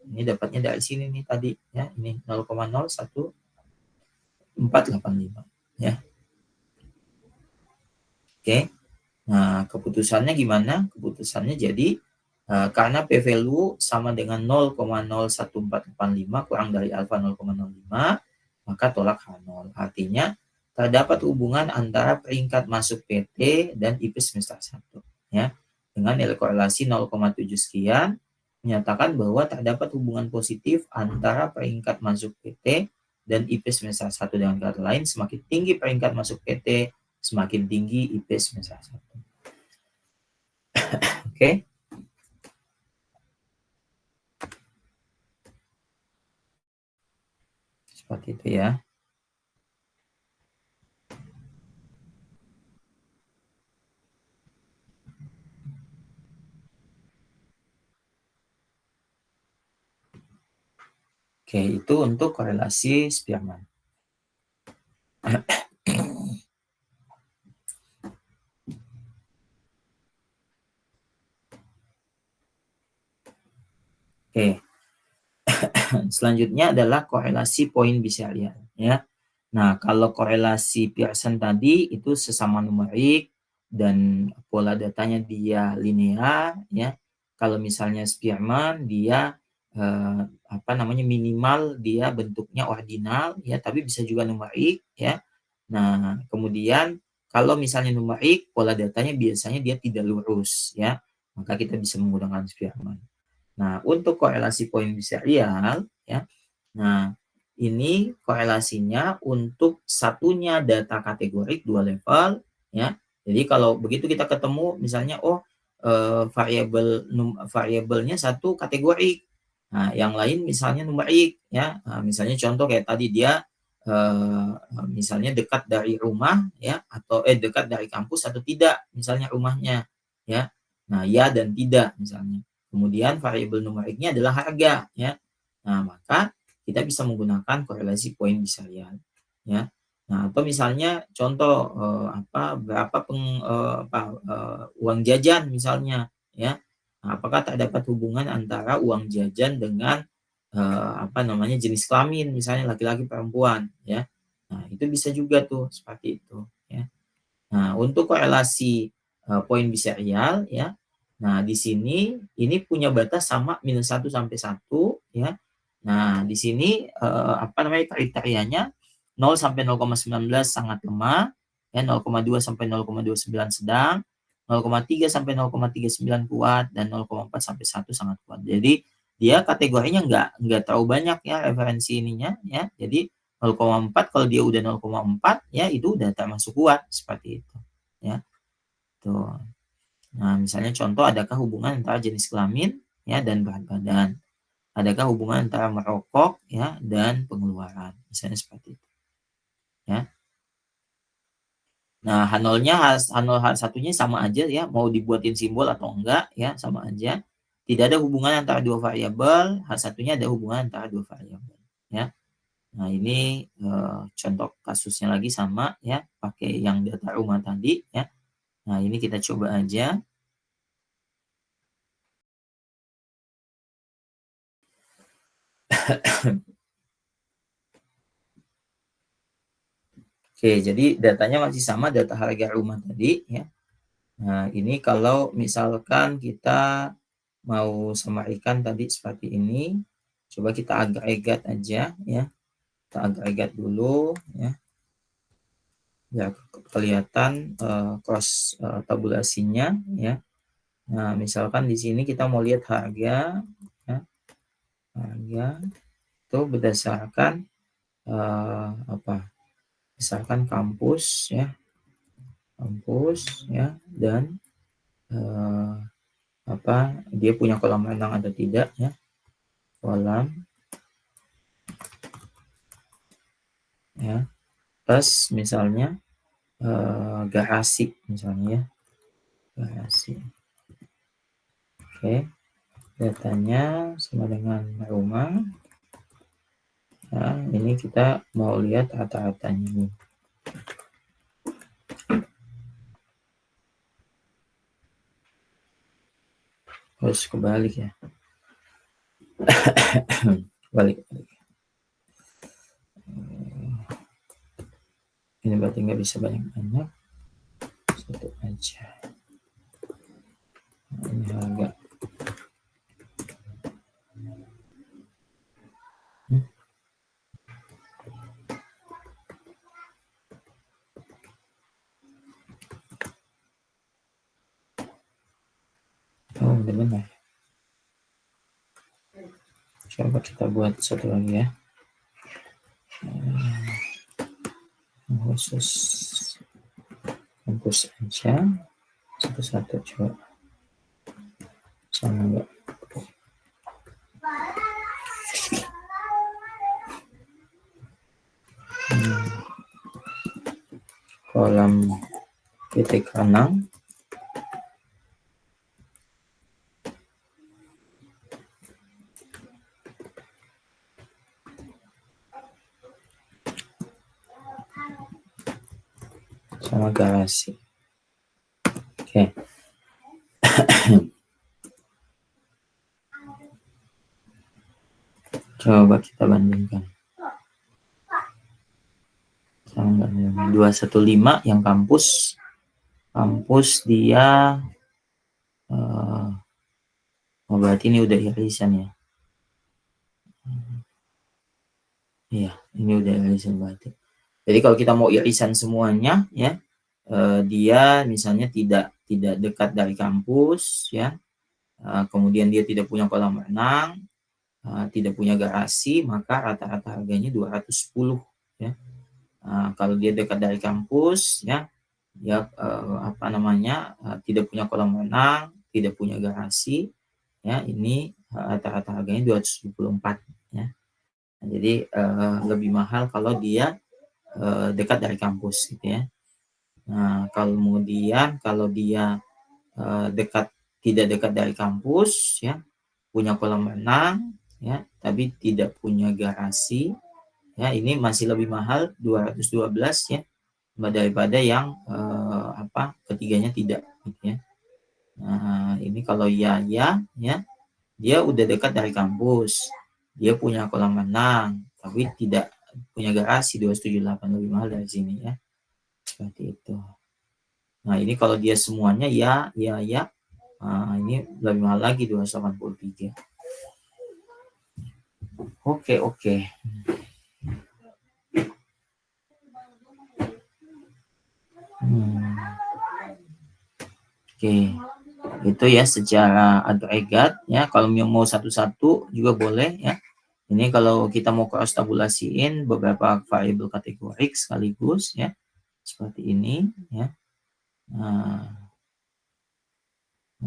Ini dapatnya dari sini nih tadi ya. Ini 0,01485 ya. Oke. Nah, keputusannya gimana? Keputusannya jadi karena P-value sama dengan 0,01485 kurang dari alfa 0,05, maka tolak H0. Artinya terdapat hubungan antara peringkat masuk PT dan IP semester 1 ya. Dengan nilai korelasi 0,7 sekian menyatakan bahwa terdapat hubungan positif antara peringkat masuk PT dan IP semester 1. Dengan kata lain, semakin tinggi peringkat masuk PT, semakin tinggi IP semester 1. Oke. Seperti itu ya. Oke, itu untuk korelasi Spearman. Oke. Selanjutnya adalah korelasi poin biserial ya. Nah, kalau korelasi Pearson tadi itu sesama numerik dan pola datanya dia linear ya. Kalau misalnya Spearman dia minimal dia bentuknya ordinal ya, tapi bisa juga numerik ya. Nah, kemudian kalau misalnya numerik pola datanya biasanya dia tidak lurus ya. Maka kita bisa menggunakan Spearman. Nah, untuk korelasi poin biserial ya. Nah, ini korelasinya untuk satunya data kategorik 2 level ya. Jadi kalau begitu kita ketemu misalnya variabelnya satu kategorik. Nah, yang lain misalnya numerik ya. Nah, misalnya contoh kayak tadi dia misalnya dekat dari rumah ya atau dekat dari kampus atau tidak misalnya rumahnya ya. Nah, ya dan tidak misalnya. Kemudian variabel numeriknya adalah harga ya. Nah, maka kita bisa menggunakan korelasi poin biserial ya. Nah, atau misalnya contoh berapa uang jajan misalnya ya. Nah, apakah terdapat hubungan antara uang jajan dengan jenis kelamin misalnya laki-laki perempuan ya. Nah, itu bisa juga tuh seperti itu ya. Nah, untuk korelasi poin biserial ya. Nah, di sini ini punya batas sama -1 sampai 1 ya. Nah, di sini kriterianya 0 sampai 0,19 sangat lemah, ya 0,2 sampai 0,29 sedang, 0,3 sampai 0,39 kuat dan 0,4 sampai 1 sangat kuat. Jadi dia kategorinya nggak terlalu banyak ya referensi ininya ya. Jadi 0,4 kalau dia udah 0,4 ya itu udah termasuk kuat seperti itu ya. Tuh. Nah, misalnya contoh adakah hubungan antara jenis kelamin ya dan berat badan. Adakah hubungan antara merokok ya dan pengeluaran. Misalnya seperti itu. Ya. Nah, H0-nya H0 H1-nya sama aja ya, mau dibuatin simbol atau enggak ya, sama aja. Tidak ada hubungan antara dua variabel, H1-nya ada hubungan antara dua variabel ya. Nah, ini contoh kasusnya lagi sama ya, pakai yang data rumah tadi ya. Nah, ini kita coba aja. Oke, jadi datanya masih sama, data harga rumah tadi ya. Nah, ini kalau misalkan kita mau samarikan tadi seperti ini, coba kita agregat aja ya. Kita agregat dulu ya. Ya, kelihatan cross tabulasinya ya. Nah, misalkan di sini kita mau lihat harga ya. Harga itu berdasarkan berdasarkan kampus ya, dan dia punya kolam renang atau tidak ya, kolam ya, plus misalnya garasi misalnya ya, garasi. Oke, datanya sama dengan rumah. Nah, ini kita mau lihat rata-ratanya nih. Harus kebalik ya. balik. Ini berarti nggak bisa banyak-banyak. Satu aja. Nah, ini harga. Oh, benar. Coba kita buat satu lagi ya. Khusus kampus aja. Satu-satu coba. Sama enggak? Kolam titik renang. Sama garasi. Oke. Coba kita bandingkan. Sama 215 yang kampus dia berarti ini udah irisan ya. Iya, ini udah irisan berarti. Jadi kalau kita mau irisan semuanya ya, dia misalnya tidak dekat dari kampus ya, kemudian dia tidak punya kolam renang, tidak punya garasi, maka rata-rata harganya 210 ya. Kalau dia dekat dari kampus ya tidak punya kolam renang, tidak punya garasi ya, ini rata-rata harganya 274 ya. Nah, jadi lebih mahal kalau dia dekat dari kampus gitu ya. Nah, kemudian kalau dia tidak dekat dari kampus ya, punya kolam renang ya, tapi tidak punya garasi ya, ini masih lebih mahal 212 ya, daripada yang ketiganya tidak gitu ya. Nah, ini kalau ya dia udah dekat dari kampus, dia punya kolam renang tapi tidak punya garasi, 278 lebih mahal dari sini ya. Seperti itu. Nah, ini kalau dia semuanya ya, ini lebih mahal lagi 283. Oke. Oke, itu ya secara agregat ya. Kalau mau satu-satu juga boleh ya. Ini kalau kita mau cross tabulasiin beberapa variabel kategorik sekaligus ya, seperti ini ya. Nah,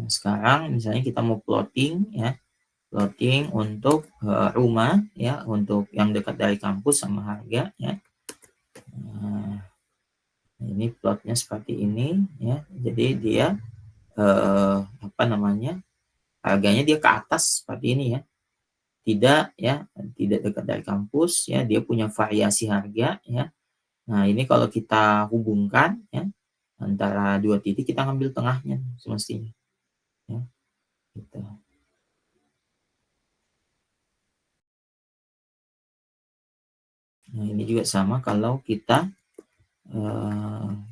sekarang misalnya kita mau plotting ya, plotting untuk rumah ya, untuk yang dekat dari kampus sama harga ya. Nah, ini plotnya seperti ini ya. Jadi dia harganya dia ke atas seperti ini ya. Tidak dekat dari kampus ya, dia punya variasi harga ya. Nah, ini kalau kita hubungkan ya antara dua titik, kita ngambil tengahnya semestinya ya. Gitu. Nah, ini juga sama kalau kita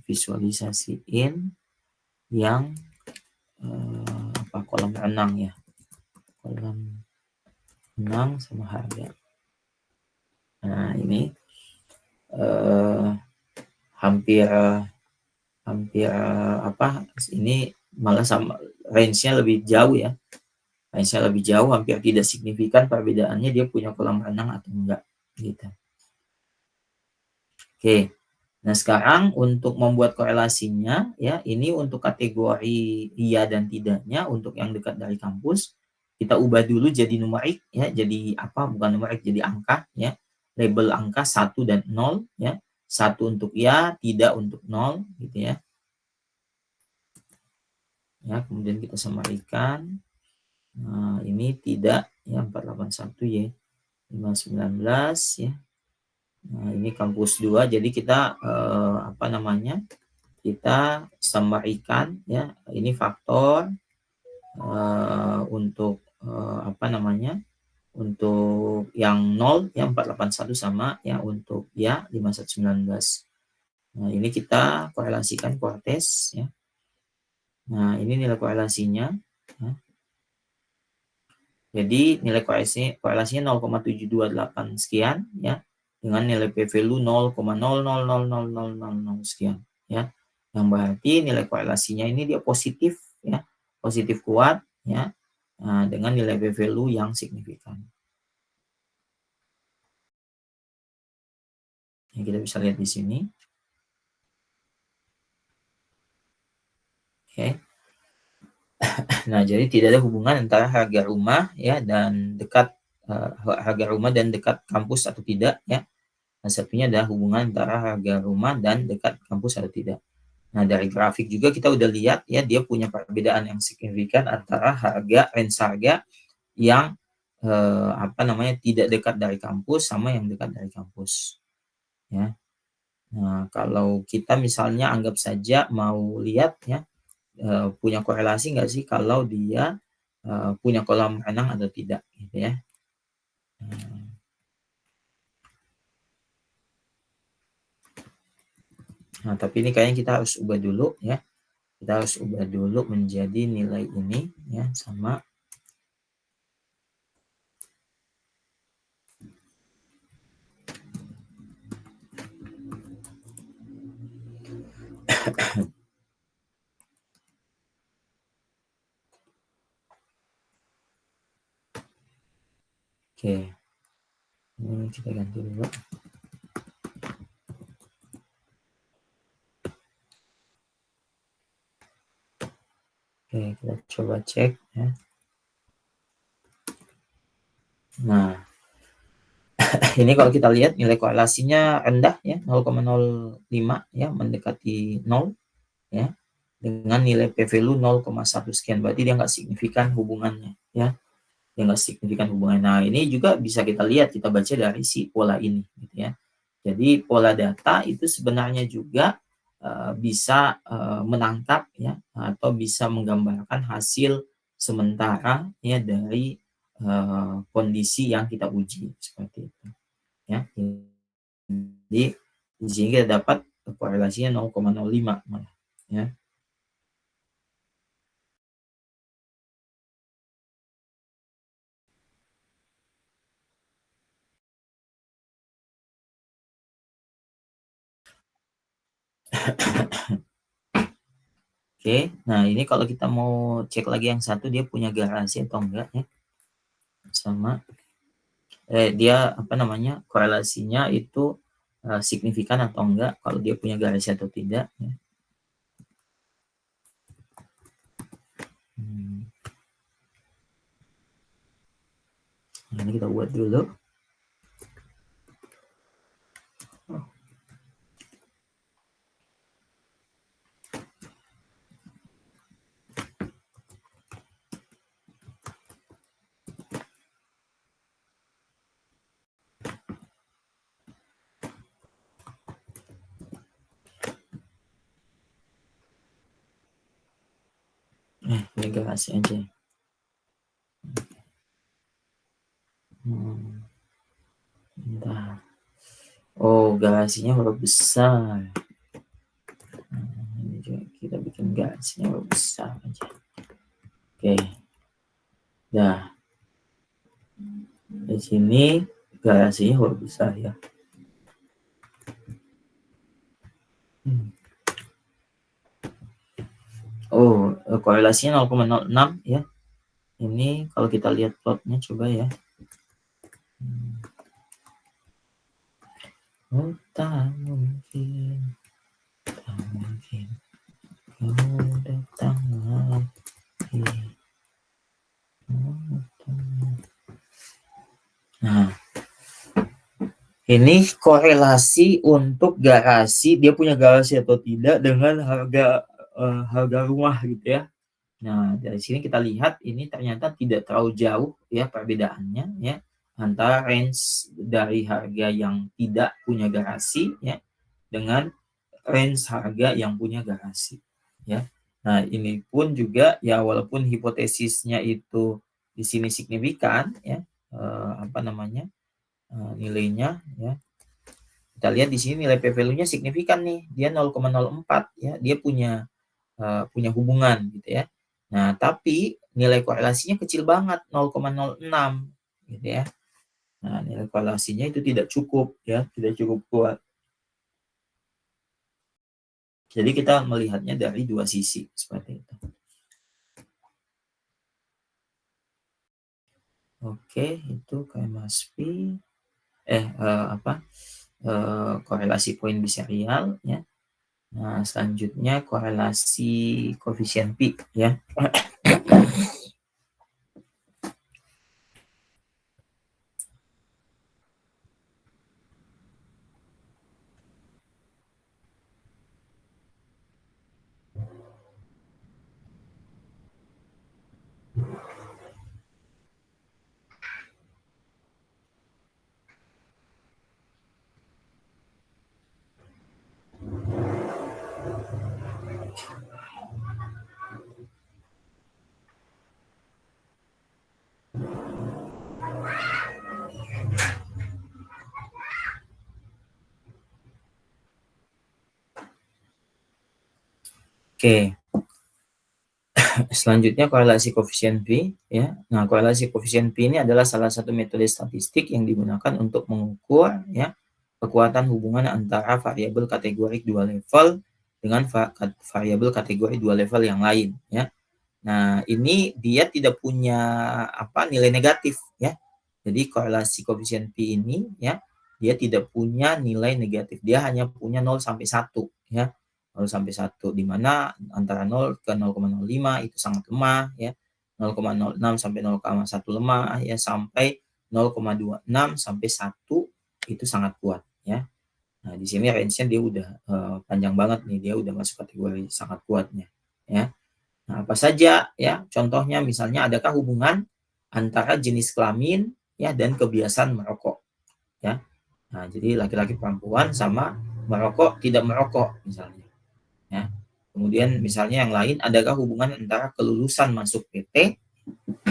visualisasiin yang kolam renang ya. Kolam renang sama harga. Nah, ini hampir ini malah sama range-nya lebih jauh ya. Misalnya lebih jauh, hampir tidak signifikan perbedaannya dia punya kolam renang atau enggak, gitu. Oke. Nah, sekarang untuk membuat korelasinya, ya, ini untuk kategori iya dan tidaknya, untuk yang dekat dari kampus, kita ubah dulu jadi numerik, ya, jadi apa, bukan numerik, jadi angka, ya, label angka 1 dan 0, ya, 1 untuk iya, tidak untuk 0, gitu ya. Ya, kemudian kita samarikan, nah, ini tidak, ya, 481 Y, 519, ya. Nah, ini kampus 2, jadi kita, apa namanya, kita samarikan, ya, ini faktor untuk apa namanya, untuk yang 0 ya 481 sama ya untuk ya 5119. Nah, ini kita korelasikan Quartest ya. Nah, ini nilai korelasinya ya. Jadi nilai korelasinya 0,728 sekian ya dengan nilai P value 0,00000000 sekian ya. Yang berarti nilai korelasinya ini dia positif ya, positif kuat ya. Nah, dengan nilai P value yang signifikan. Ya, kita bisa lihat di sini. Oke. Nah, jadi tidak ada hubungan antara harga rumah ya dan dekat harga rumah dan dekat kampus atau tidak ya. Nah, satunya adalah hubungan antara harga rumah dan dekat kampus atau tidak. Nah, dari grafik juga kita udah lihat ya dia punya perbedaan yang signifikan antara range harga yang apa namanya tidak dekat dari kampus sama yang dekat dari kampus. Ya. Nah, kalau kita misalnya anggap saja mau lihat ya punya korelasi nggak sih kalau dia punya kolam renang atau tidak gitu ya. Nah, tapi ini kayaknya kita harus ubah dulu ya. Kita harus ubah dulu menjadi nilai ini ya sama oke. Ini kita ganti dulu. Oke, kita coba cek ya. Nah, ini kalau kita lihat nilai korelasinya rendah ya, 0,05 ya, mendekati 0 ya, dengan nilai P value 0,1 sekian. Berarti dia nggak signifikan hubungannya ya. Dia nggak signifikan hubungannya. Nah, ini juga bisa kita lihat, kita baca dari si pola ini gitu ya. Jadi pola data itu sebenarnya juga bisa menangkap ya atau bisa menggambarkan hasil sementara ya dari kondisi yang kita uji seperti itu ya. Jadi di sini kita dapat korelasinya 0,05 malah ya. Oke, nah ini kalau kita mau cek lagi yang satu dia punya garasi atau enggak ya. Sama dia apa namanya korelasinya itu signifikan atau enggak kalau dia punya garasi atau tidak ya. Nah, ini kita buat dulu. Ini garasi aja. Bentar. Oh, garasinya huruf besar. Ini juga kita bikin garasinya huruf besar aja. Oke. Nah, di sini garasinya huruf besar ya. Oh, korelasinya 0,06 ya. Ini kalau kita lihat plotnya coba ya. Tak mungkin, tak mungkin kau datang lagi. Nah, ini korelasi untuk garasi, dia punya garasi atau tidak dengan harga rumah gitu ya. Nah, dari sini kita lihat ini ternyata tidak terlalu jauh ya perbedaannya ya antara range dari harga yang tidak punya garasi ya dengan range harga yang punya garasi ya. Nah, ini pun juga ya walaupun hipotesisnya itu di sini signifikan ya nilainya ya. Kita lihat di sini nilai P value-nya signifikan nih, dia 0,04 ya, dia punya hubungan gitu ya. Nah, tapi nilai korelasinya kecil banget 0,06 gitu ya. Nah, nilai korelasinya itu tidak cukup ya, tidak cukup kuat. Jadi kita melihatnya dari dua sisi seperti itu. Oke, itu KMSP korelasi poin biserial ya. Nah, selanjutnya korelasi koefisien P ya. Oke. Selanjutnya korelasi koefisien P ya. Nah, korelasi koefisien P ini adalah salah satu metode statistik yang digunakan untuk mengukur ya kekuatan hubungan antara variabel kategorik dua level dengan variabel kategori dua level yang lain ya. Nah, ini dia tidak punya nilai negatif ya. Jadi korelasi koefisien P ini ya, dia tidak punya nilai negatif. Dia hanya punya 0 sampai 1 ya. 0 sampai 1 di mana antara 0 ke 0,05 itu sangat lemah ya. 0,06 sampai 0,1 lemah ya sampai 0,26 sampai 1 itu sangat kuat ya. Nah, di sini range-nya dia udah panjang banget nih, dia udah masuk kategori sangat kuatnya ya. Nah, apa saja ya contohnya misalnya adakah hubungan antara jenis kelamin ya dan kebiasaan merokok ya. Nah, jadi laki-laki perempuan sama merokok tidak merokok misalnya ya. Kemudian misalnya yang lain adakah hubungan antara kelulusan masuk PT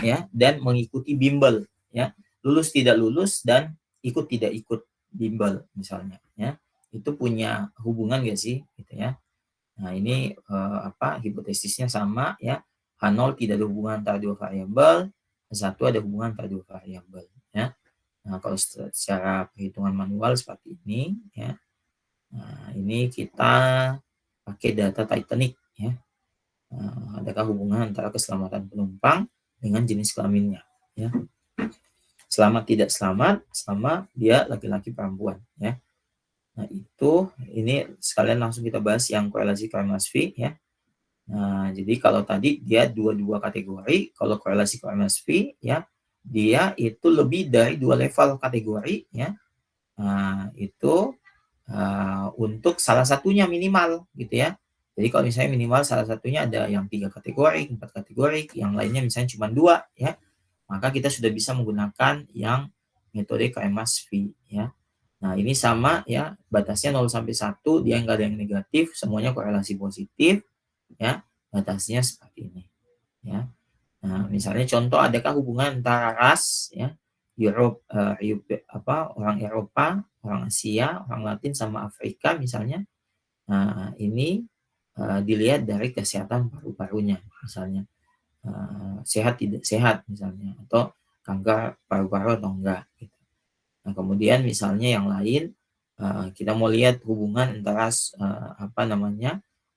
ya dan mengikuti bimbel ya. Lulus tidak lulus dan ikut tidak ikut bimbel misalnya ya. Itu punya hubungan gak sih gitu ya. Nah, ini hipotesisnya sama ya. H0 tidak ada hubungan antara dua variabel, H1 ada hubungan antara dua variabel ya. Nah, kalau secara perhitungan manual seperti ini ya. Nah, ini kita pakai data Titanic ya. Adakah hubungan antara keselamatan penumpang dengan jenis kelaminnya ya. Selamat tidak selamat sama dia laki-laki perempuan ya. Nah, ini sekalian langsung kita bahas yang korelasi KMSV ya. Nah, jadi kalau tadi dia dua kategori, kalau korelasi KMSV ya, dia itu lebih dari 2 level kategori ya. Nah, itu untuk salah satunya minimal gitu ya. Jadi kalau misalnya minimal salah satunya ada yang 3 kategori, 4 kategori, yang lainnya misalnya cuma 2 ya, maka kita sudah bisa menggunakan yang metode KMSV ya. Nah, ini sama ya, batasnya 0 sampai 1, dia nggak ada yang negatif, semuanya korelasi positif ya, batasnya seperti ini ya. Nah, misalnya contoh adakah hubungan antara ras ya, orang Eropa, orang Asia, orang Latin sama Afrika misalnya. Nah, ini dilihat dari kesehatan paru-parunya misalnya. Sehat tidak sehat misalnya atau kanker paru-paru atau enggak gitu. Nah, kemudian misalnya yang lain kita mau lihat hubungan antara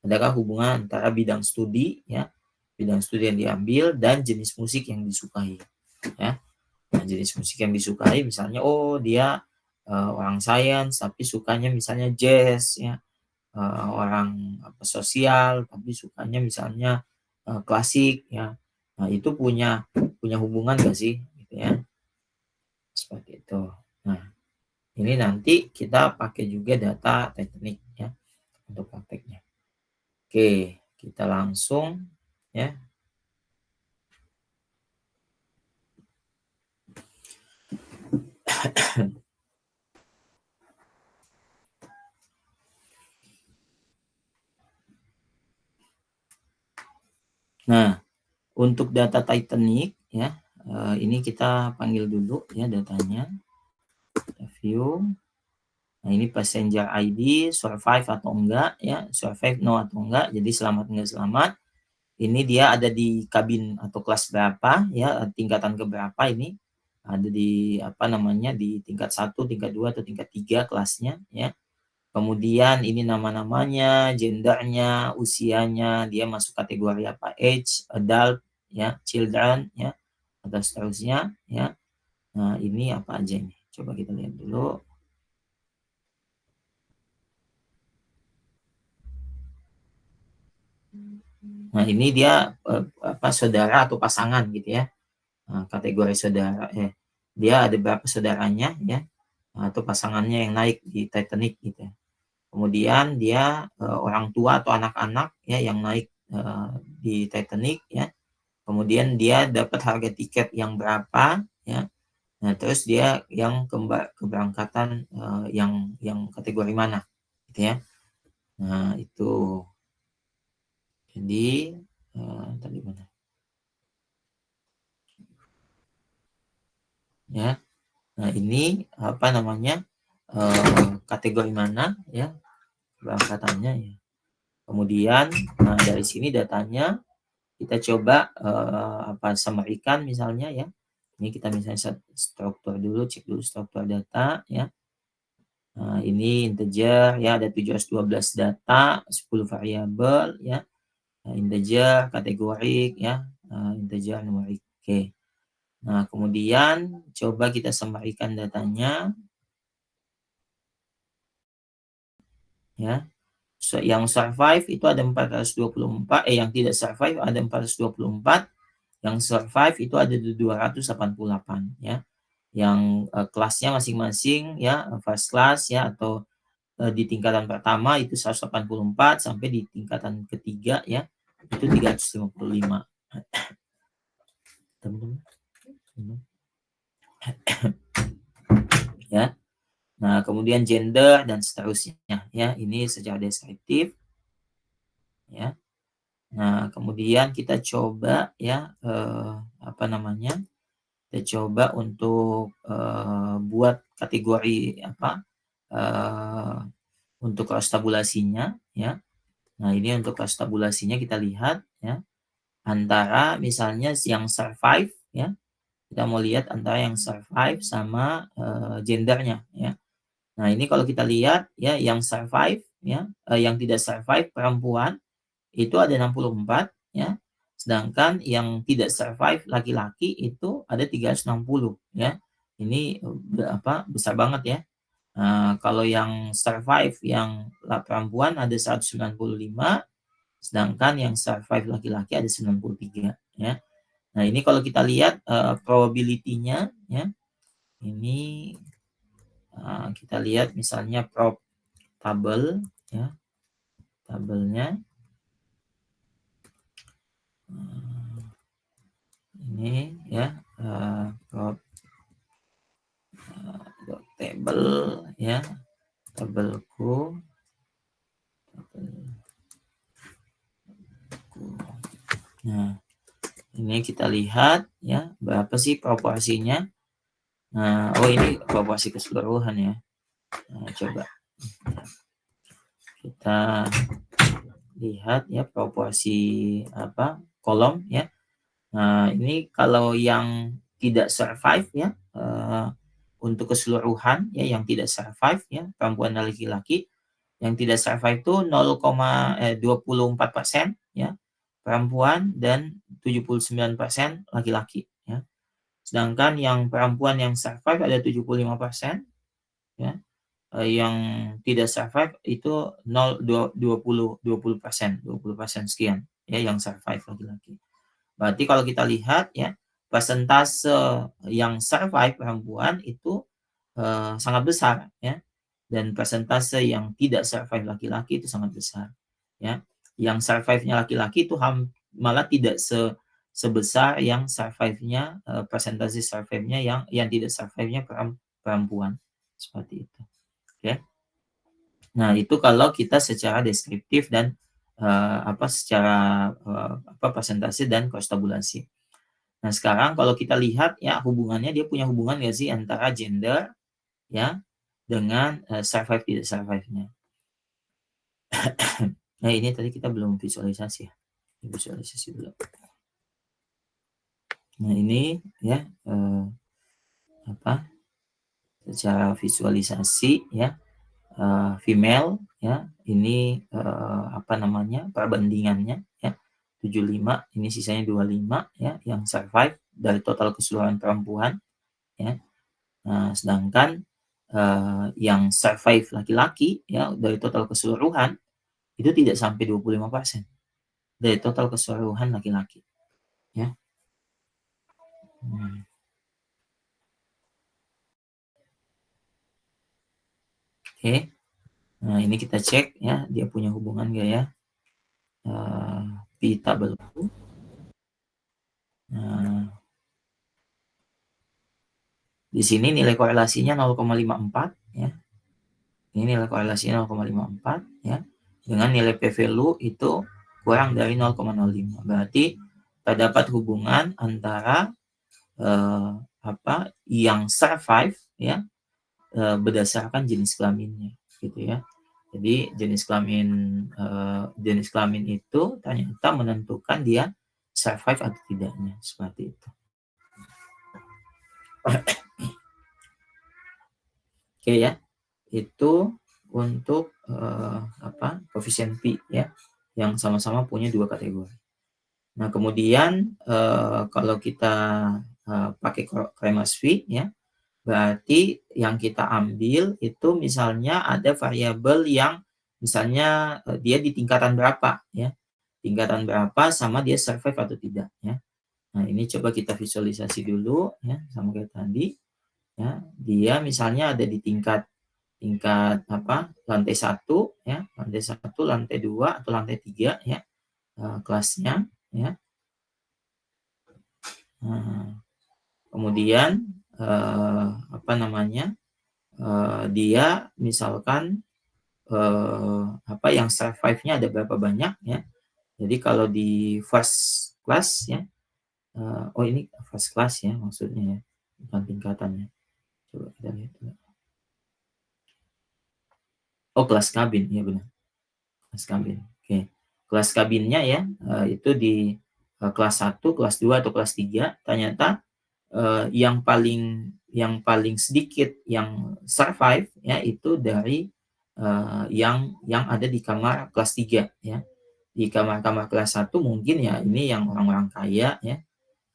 adakah hubungan antara bidang studi ya bidang studi yang diambil, dan jenis musik yang disukai. Ya. Nah, jenis musik yang disukai misalnya, oh dia orang sains tapi sukanya misalnya jazz, ya. Orang sosial tapi sukanya misalnya klasik, ya. Nah, itu punya hubungan nggak sih, gitu ya, seperti itu. Nah, ini nanti kita pakai juga data teknik, ya, untuk prakteknya. Oke, kita langsung, ya. Nah, untuk data Titanic, ya, ini kita panggil dulu, ya, datanya. View. Nah, ini passenger ID, survive atau enggak, ya, survive no atau enggak, jadi selamat enggak selamat. Ini dia ada di kabin atau kelas berapa, ya, tingkatan keberapa ini, ada di di tingkat 1, tingkat 2 atau tingkat 3 kelasnya, ya. Kemudian ini nama-namanya, gendernya, usianya, dia masuk kategori apa, age, adult, ya, children, ya, atau seterusnya, ya. Nah, ini apa aja ini? Coba kita lihat dulu. Nah, ini dia saudara atau pasangan gitu ya. Nah, kategori saudara, dia ada berapa saudaranya, ya, atau pasangannya yang naik di Titanic gitu ya. Kemudian dia orang tua atau anak-anak, ya, yang naik di Titanic, ya. Kemudian dia dapat harga tiket yang berapa, ya. Nah, terus dia yang keberangkatan yang kategori mana, gitu ya. Nah, itu. Jadi tadi mana? Ya. Nah, ini kategori mana, ya, keberangkatannya, ya. Kemudian dari sini datanya kita coba summary-kan misalnya, ya. Ini kita misalnya struktur dulu, cek dulu struktur data, ya. Nah, ini integer, ya, ada 712 data, 10 variabel, ya. Nah, integer, kategorik, ya, integer, numerik. Oke. Nah, kemudian coba kita summary-kan datanya, ya. Yang survive itu ada 424, yang tidak survive ada 424, yang survive itu ada 288, ya. Yang kelasnya masing-masing, ya, first class, ya, atau di tingkatan pertama itu 184 sampai di tingkatan ketiga, ya, itu 355. Ya. Nah, kemudian gender dan seterusnya, ya, ini secara deskriptif, ya. Nah, kemudian kita coba, ya, kita coba untuk buat kategori untuk kelas tabulasinya, ya. Nah, ini untuk kelas tabulasinya kita lihat, ya, antara misalnya yang survive, ya. Kita mau lihat antara yang survive sama gendernya, ya. Nah, ini kalau kita lihat, ya, yang survive, ya, yang tidak survive perempuan itu ada 64, ya. Sedangkan yang tidak survive laki-laki itu ada 360, ya. Ini besar banget, ya. Kalau yang survive yang perempuan ada 195, sedangkan yang survive laki-laki ada 93, ya. Nah, ini kalau kita lihat probability-nya, ya. Ini kita lihat misalnya tabel, ya. Tabelnya ini, ya, table, ya, tabelku. Nah, ini kita lihat, ya, berapa sih proporsinya. Nah, ini proporsi keseluruhan, ya. Nah, coba kita lihat, ya, proporsi kolom, ya. Nah, ini kalau yang tidak survive, ya, untuk keseluruhan, ya, yang tidak survive, ya, perempuan dan laki-laki, yang tidak survive itu 0,24%, ya, perempuan dan 79% laki-laki ya. Sedangkan yang perempuan yang survive ada 75% ya. Yang tidak survive itu 20% sekian ya yang survive laki-laki. Berarti kalau kita lihat ya, persentase yang survive perempuan itu sangat besar ya, dan persentase yang tidak survive laki-laki itu sangat besar ya. Yang survive-nya laki-laki itu malah tidak sebesar yang survive-nya persentase survive-nya yang tidak survive-nya perempuan seperti itu. Oke. Nah, itu kalau kita secara deskriptif dan secara persentase dan konstabulasi. Nah, sekarang kalau kita lihat ya hubungannya, dia punya hubungan nggak sih antara gender ya dengan survive tidak survive-nya. Nah, ini tadi kita belum visualisasi ya. Visualisasi dulu. Nah, ini ya secara visualisasi ya female ya ini perbandingannya ya 75, ini sisanya 25 ya yang survive dari total keseluruhan perempuan ya. Nah, sedangkan yang survive laki-laki ya dari total keseluruhan itu tidak sampai 25% dari total keseluruhan laki-laki ya. Oke. Nah, ini kita cek ya, dia punya hubungan nggak ya? P tabelku. Nah, di sini nilai korelasinya 0,54 ya. Ini nilai korelasinya 0,54 ya. Dengan nilai p-value itu kurang dari 0,05. Berarti terdapat hubungan antara yang survive ya berdasarkan jenis kelaminnya gitu ya. Jadi jenis kelamin itu ternyata menentukan dia survive atau tidaknya seperti itu. Oke ya, itu untuk koefisien P ya yang sama-sama punya dua kategori. Nah, kemudian kalau kita pakai Kramers V ya, berarti yang kita ambil itu misalnya ada variabel yang misalnya dia di tingkatan berapa ya. Tingkatan berapa sama dia survive atau tidak ya. Nah, ini coba kita visualisasi dulu ya sama kayak tadi ya. Dia misalnya ada di tingkat lantai 1 ya, lantai 1, lantai 2 atau lantai 3 ya. Kelasnya ya. Nah, kemudian dia misalkan yang survive-nya ada berapa banyak ya. Jadi kalau di first class ya, ini first class ya maksudnya ya, bukan tingkatannya. Coba kita lihat dulu. Oh, kelas kabin ya benar. Kelas kabin. Oke. Kelas kabinnya ya itu di kelas 1, kelas 2 atau kelas 3 ternyata yang paling sedikit yang survive ya itu dari yang ada di kamar kelas 3 ya. Di kamar-kamar kelas 1 mungkin ya ini yang orang-orang kaya ya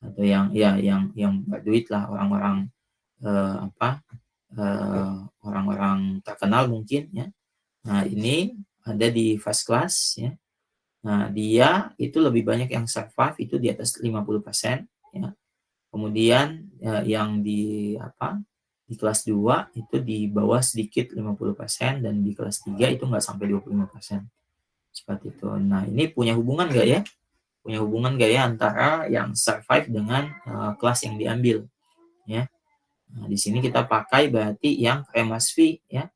atau yang berduit lah, orang-orang orang-orang terkenal mungkin ya. Nah, ini ada di first class ya. Nah, dia itu lebih banyak yang survive itu di atas 50% ya. Kemudian yang di kelas 2 itu di bawah sedikit 50% dan di kelas 3 itu nggak sampai 25%. Seperti itu. Nah, ini punya hubungan nggak ya? Punya hubungan nggak ya antara yang survive dengan kelas yang diambil ya. Nah, di sini kita pakai berarti yang Kramers V ya.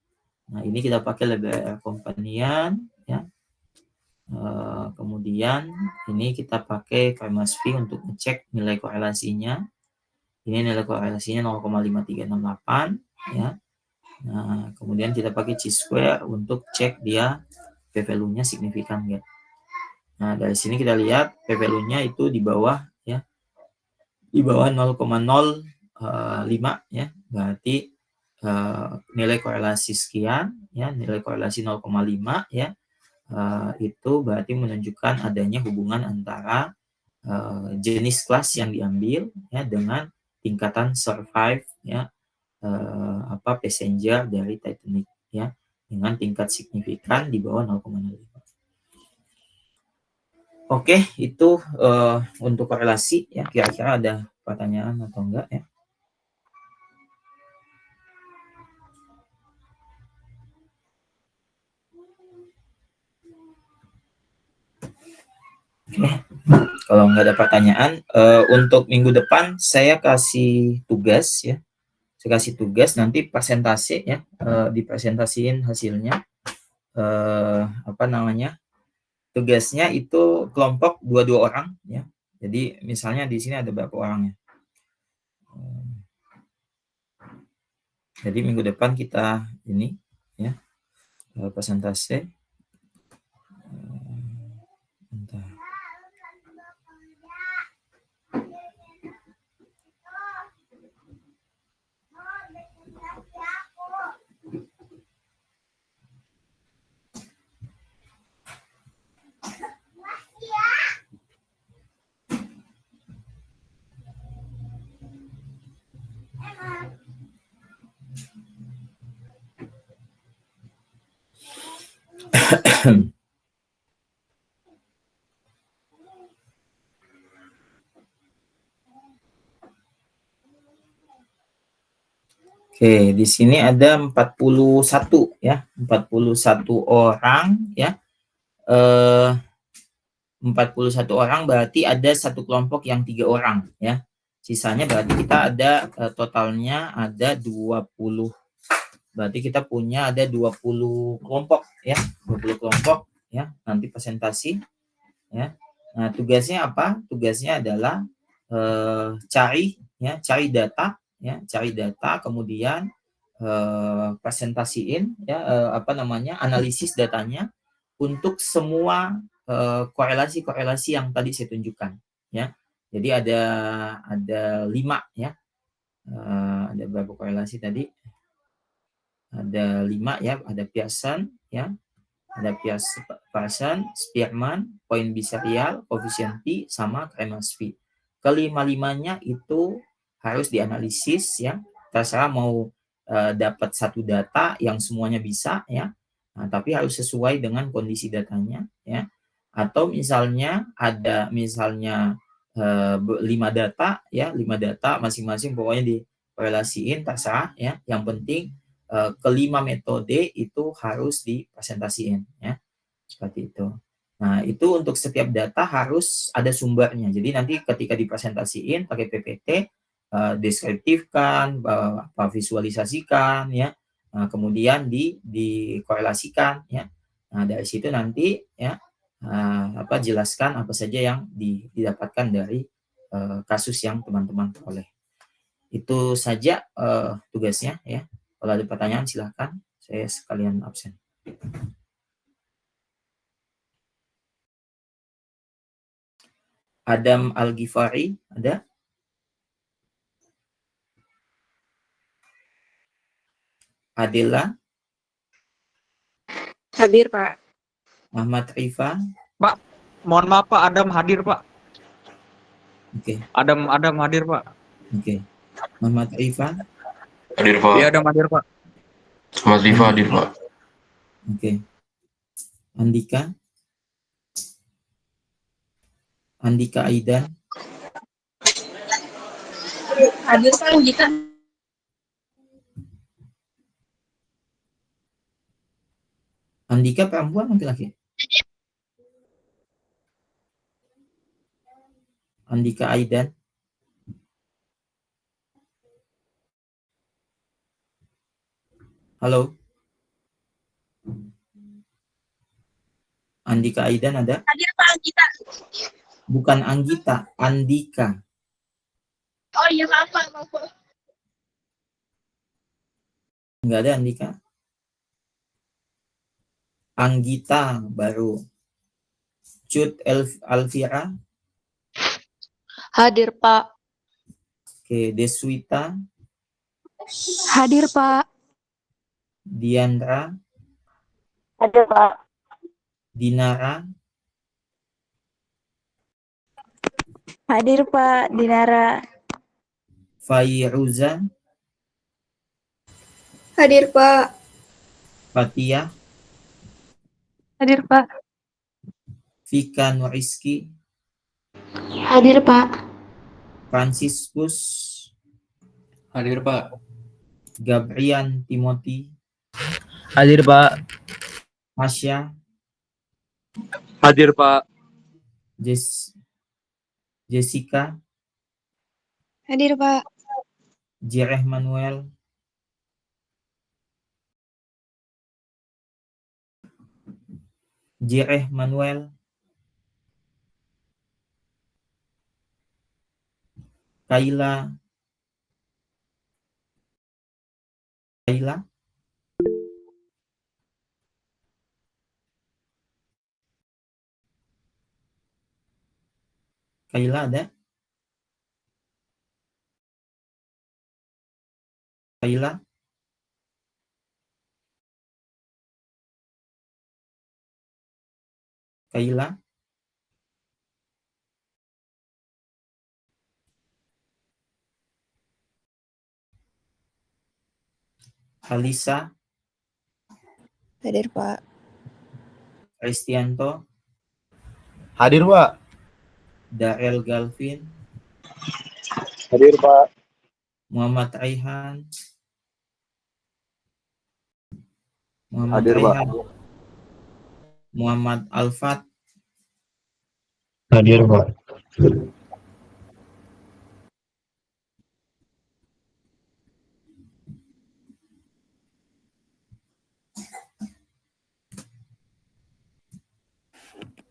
Nah, ini kita pakai LBR Companion ya. Kemudian ini kita pakai Kramers V untuk ngecek nilai korelasinya. Ini nilai korelasinya 0,5368 ya. Nah, kemudian kita pakai chi-square untuk cek dia p-value-nya signifikan nggak. Nah, dari sini kita lihat p-value-nya itu di bawah ya. Di bawah 0,05 ya. Berarti nilai korelasi sekian ya, nilai korelasi 0,5 ya. itu berarti menunjukkan adanya hubungan antara jenis kelas yang diambil ya dengan tingkatan survive ya passenger dari Titanic ya dengan tingkat signifikan di bawah 0,05. Oke, itu untuk korelasi ya. Kira-kira ada pertanyaan atau enggak ya? Oke, kalau nggak ada pertanyaan, untuk minggu depan saya kasih tugas ya. Saya kasih tugas nanti presentasi ya, dipresentasiin hasilnya. Tugasnya itu kelompok 2 orang ya. Jadi misalnya di sini ada berapa orang ya? Jadi minggu depan kita ini ya presentasi. Bentar. Oke, di sini ada 41 ya, 41 orang ya. 41 orang berarti ada satu kelompok yang 3 orang ya. Sisanya berarti kita ada totalnya ada 20. Berarti kita punya ada 20 kelompok ya, 20 kelompok ya. Nanti presentasi ya. Nah, tugasnya apa? Tugasnya adalah cari data ya, cari data kemudian presentasiin ya analisis datanya untuk semua korelasi-korelasi yang tadi saya tunjukkan ya. Jadi ada 5 ya. Ada berapa korelasi tadi? Ada 5 ya, ada Pearson ya. Ada Pearson, Spearman, point biserial, coefficient P sama Kramers P. Kelima-limanya itu harus dianalisis ya. Terserah mau dapat satu data yang semuanya bisa ya. Nah, tapi harus sesuai dengan kondisi datanya ya. Atau misalnya ada 5 data ya, 5 data masing-masing pokoknya dikorelasiin terserah ya. Yang penting kelima metode itu harus dipresentasiin ya, seperti itu. Nah, itu untuk setiap data harus ada sumbernya. Jadi nanti ketika dipresentasiin pakai PPT, deskriptifkan, visualisasikan ya, kemudian dikorelasikan ya. Nah, dari situ nanti ya jelaskan apa saja yang didapatkan dari kasus yang teman-teman peroleh. Itu saja tugasnya ya. Kalau ada pertanyaan silakan, saya sekalian absen. Adam Al-Ghifari, ada? Adela? Hadir, Pak. Muhammad Rifa? Pak, mohon maaf Pak, Adam hadir Pak. Oke. Adam hadir Pak. Oke. Muhammad Rifa? Hadir Pak. Iya, Adam hadir Pak. Muhammad Rifa hadir Pak. Oke. Andika? Andika Aidan? Hadir, Pak, Anggita. Andika perempuan laki-laki? Andika Aidan? Halo? Andika Aidan ada? Hadir, Pak, Anggita. Bukan Anggita, Andika. Oh iya, maaf. Enggak ada Andika. Anggita baru. Cut Alfira? Hadir, Pak. Oke, Deswita? Hadir, Pak. Diandra? Hadir, Pak. Dinara, Hadir Pak. Dinara. Fairuza, Hadir Pak. Fatia, Hadir Pak. Vika Nuriski, Hadir Pak. Franciscus, Hadir Pak. Gabrian Timothy, Hadir Pak. Masya, Hadir Pak. Jessica, Hadir Pak. Jereh Manuel, Kayla, Kayla ada? Kayla, Kayla, Alisa, Hadir Pak. Kristianto, Hadir Pak. Dael Galvin, Hadir Pak. Muhammad Raihan, Hadir Pak. Muhammad Alfat, Hadir Pak.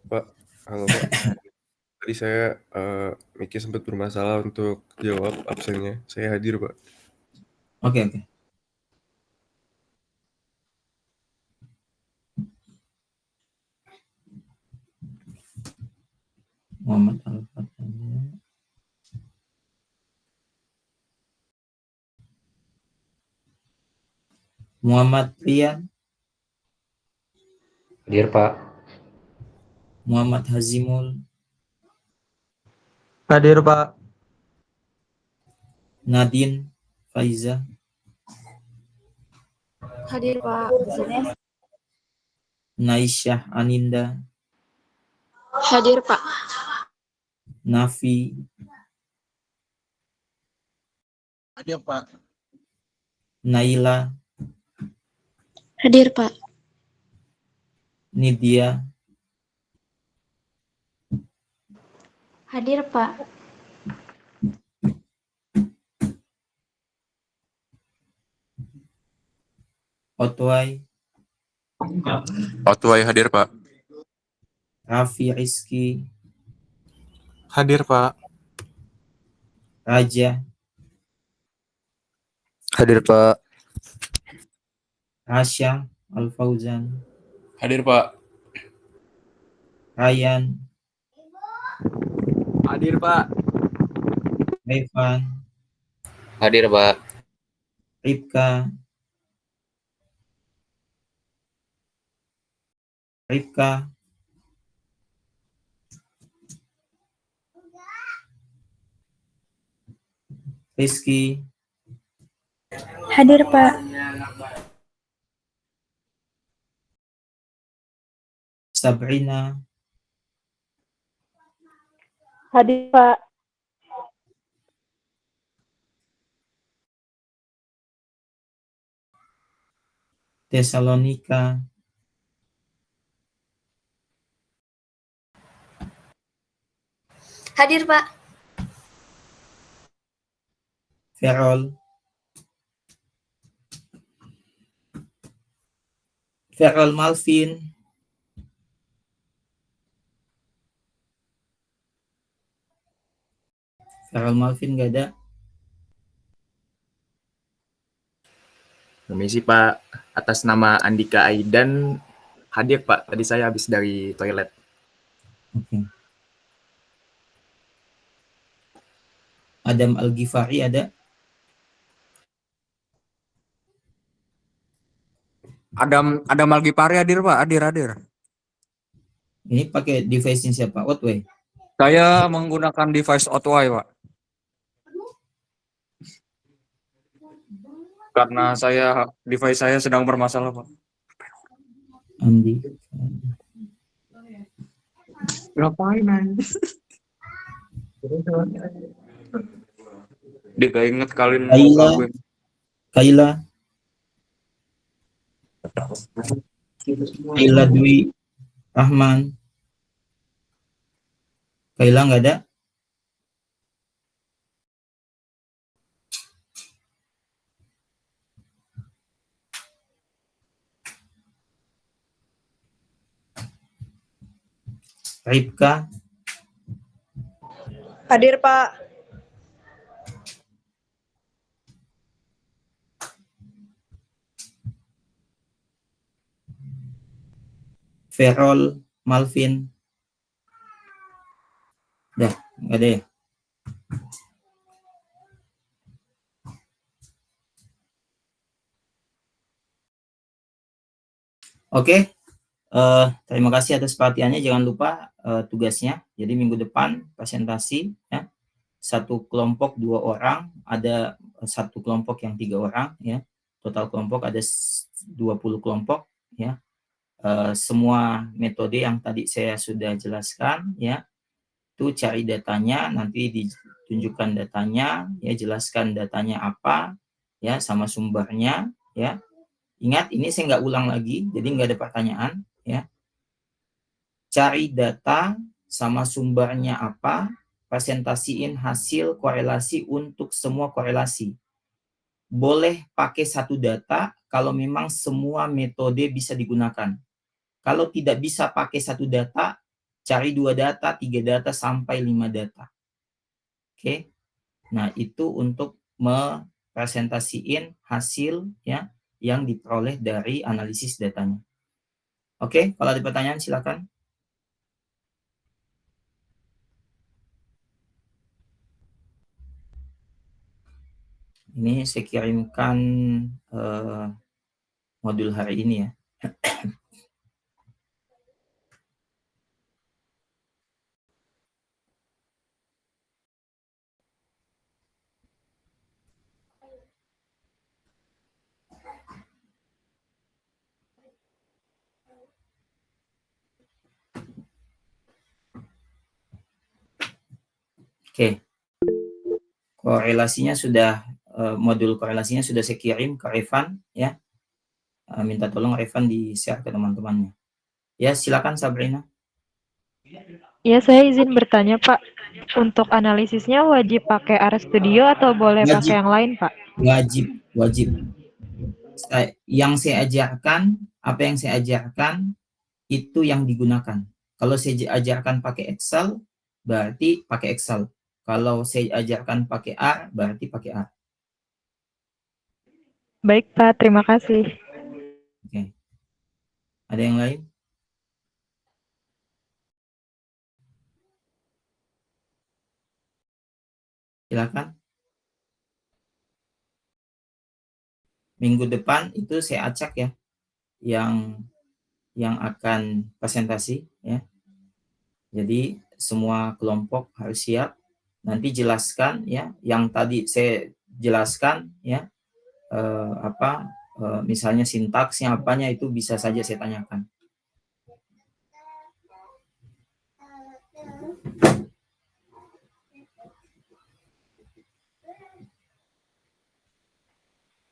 Pak, halo Pak. Tadi saya Miki sempat bermasalah untuk jawab absennya. Saya hadir Pak. Oke. Muhammad Alfat ada. Muhammad Rian, Hadir Pak. Muhammad Hazimul, Hadir Pak. Nadine Faiza, Hadir Pak. Naisyah Aninda, Hadir Pak. Nafi, Hadir Pak. Naila, Hadir Pak. Nidia, Hadir Pak. Otway, Otway hadir Pak. Raffi Rizky, Hadir Pak. Raja, Hadir Pak. Rasya Al-Fauzan, Hadir Pak. Ryan, Hadir Pak. Evan, Hadir Pak. Ripka, Rizky, Hadir Pak. Sabrina, Hadir Pak. Tesalonika, Hadir Pak. Ferrol Malvin, nggak ada. Permisi Pak, atas nama Andika Aidan hadir Pak. Tadi saya habis dari toilet. Oke. Adam Al-Ghifari ada? Adam Algipari hadir Pak. Hadir. Ini pakai device-nya siapa? Outway. Saya menggunakan device Outway, Pak. Karena device saya sedang bermasalah, Pak. Andi. Ngapain anjir? Dia gak inget kalian mau Kaila. gangguin. Kaila. Kaila Dwi Rahman. Kaila nggak ada? Ripka. Hadir, Pak. Ferol, Malvin. Dah, nggak ada ya? Oke, terima kasih atas perhatiannya. Jangan lupa tugasnya. Jadi minggu depan presentasi ya. Satu kelompok 2 orang, ada satu kelompok yang 3 orang ya. Total kelompok ada 20 kelompok ya. Semua metode yang tadi saya sudah jelaskan ya. Itu cari datanya, nanti ditunjukkan datanya ya, jelaskan datanya apa ya, sama sumbernya ya. Ingat, ini saya nggak ulang lagi, jadi nggak ada pertanyaan ya. Cari data sama sumbernya apa, presentasiin hasil korelasi untuk semua korelasi. Boleh pakai satu data kalau memang semua metode bisa digunakan. Kalau tidak bisa pakai satu data, cari 2 data, 3 data, sampai 5 data. Oke. Nah, itu untuk mepresentasiin hasil ya yang diperoleh dari analisis datanya. Oke, kalau ada pertanyaan silakan. Ini saya kirimkan modul hari ini ya. Oke. Korelasinya sudah, modul korelasinya sudah saya kirim ke Evan ya. Minta tolong Evan di-share ke teman-temannya. Ya, silakan Sabrina. Ya, saya izin bertanya, Pak. Untuk analisisnya wajib pakai RStudio atau boleh Wajib. pakai yang lain, Pak? Wajib. Yang saya ajarkan, apa yang saya ajarkan itu yang digunakan. Kalau saya ajarkan pakai Excel, berarti pakai Excel. Kalau saya ajarkan pakai R, berarti pakai R. Baik, Pak. Terima kasih. Oke. Ada yang lain? Silakan. Minggu depan itu saya acak ya, yang akan presentasi ya. Jadi semua kelompok harus siap. Nanti jelaskan ya, yang tadi saya jelaskan ya, misalnya sintaksnya apanya itu bisa saja saya tanyakan.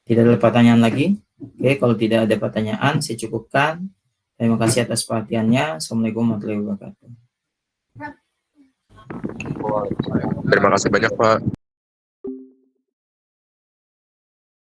Tidak ada pertanyaan lagi? Oke, kalau tidak ada pertanyaan, saya cukupkan. Terima kasih atas perhatiannya. Assalamualaikum warahmatullahi wabarakatuh. Terima kasih banyak, Pak.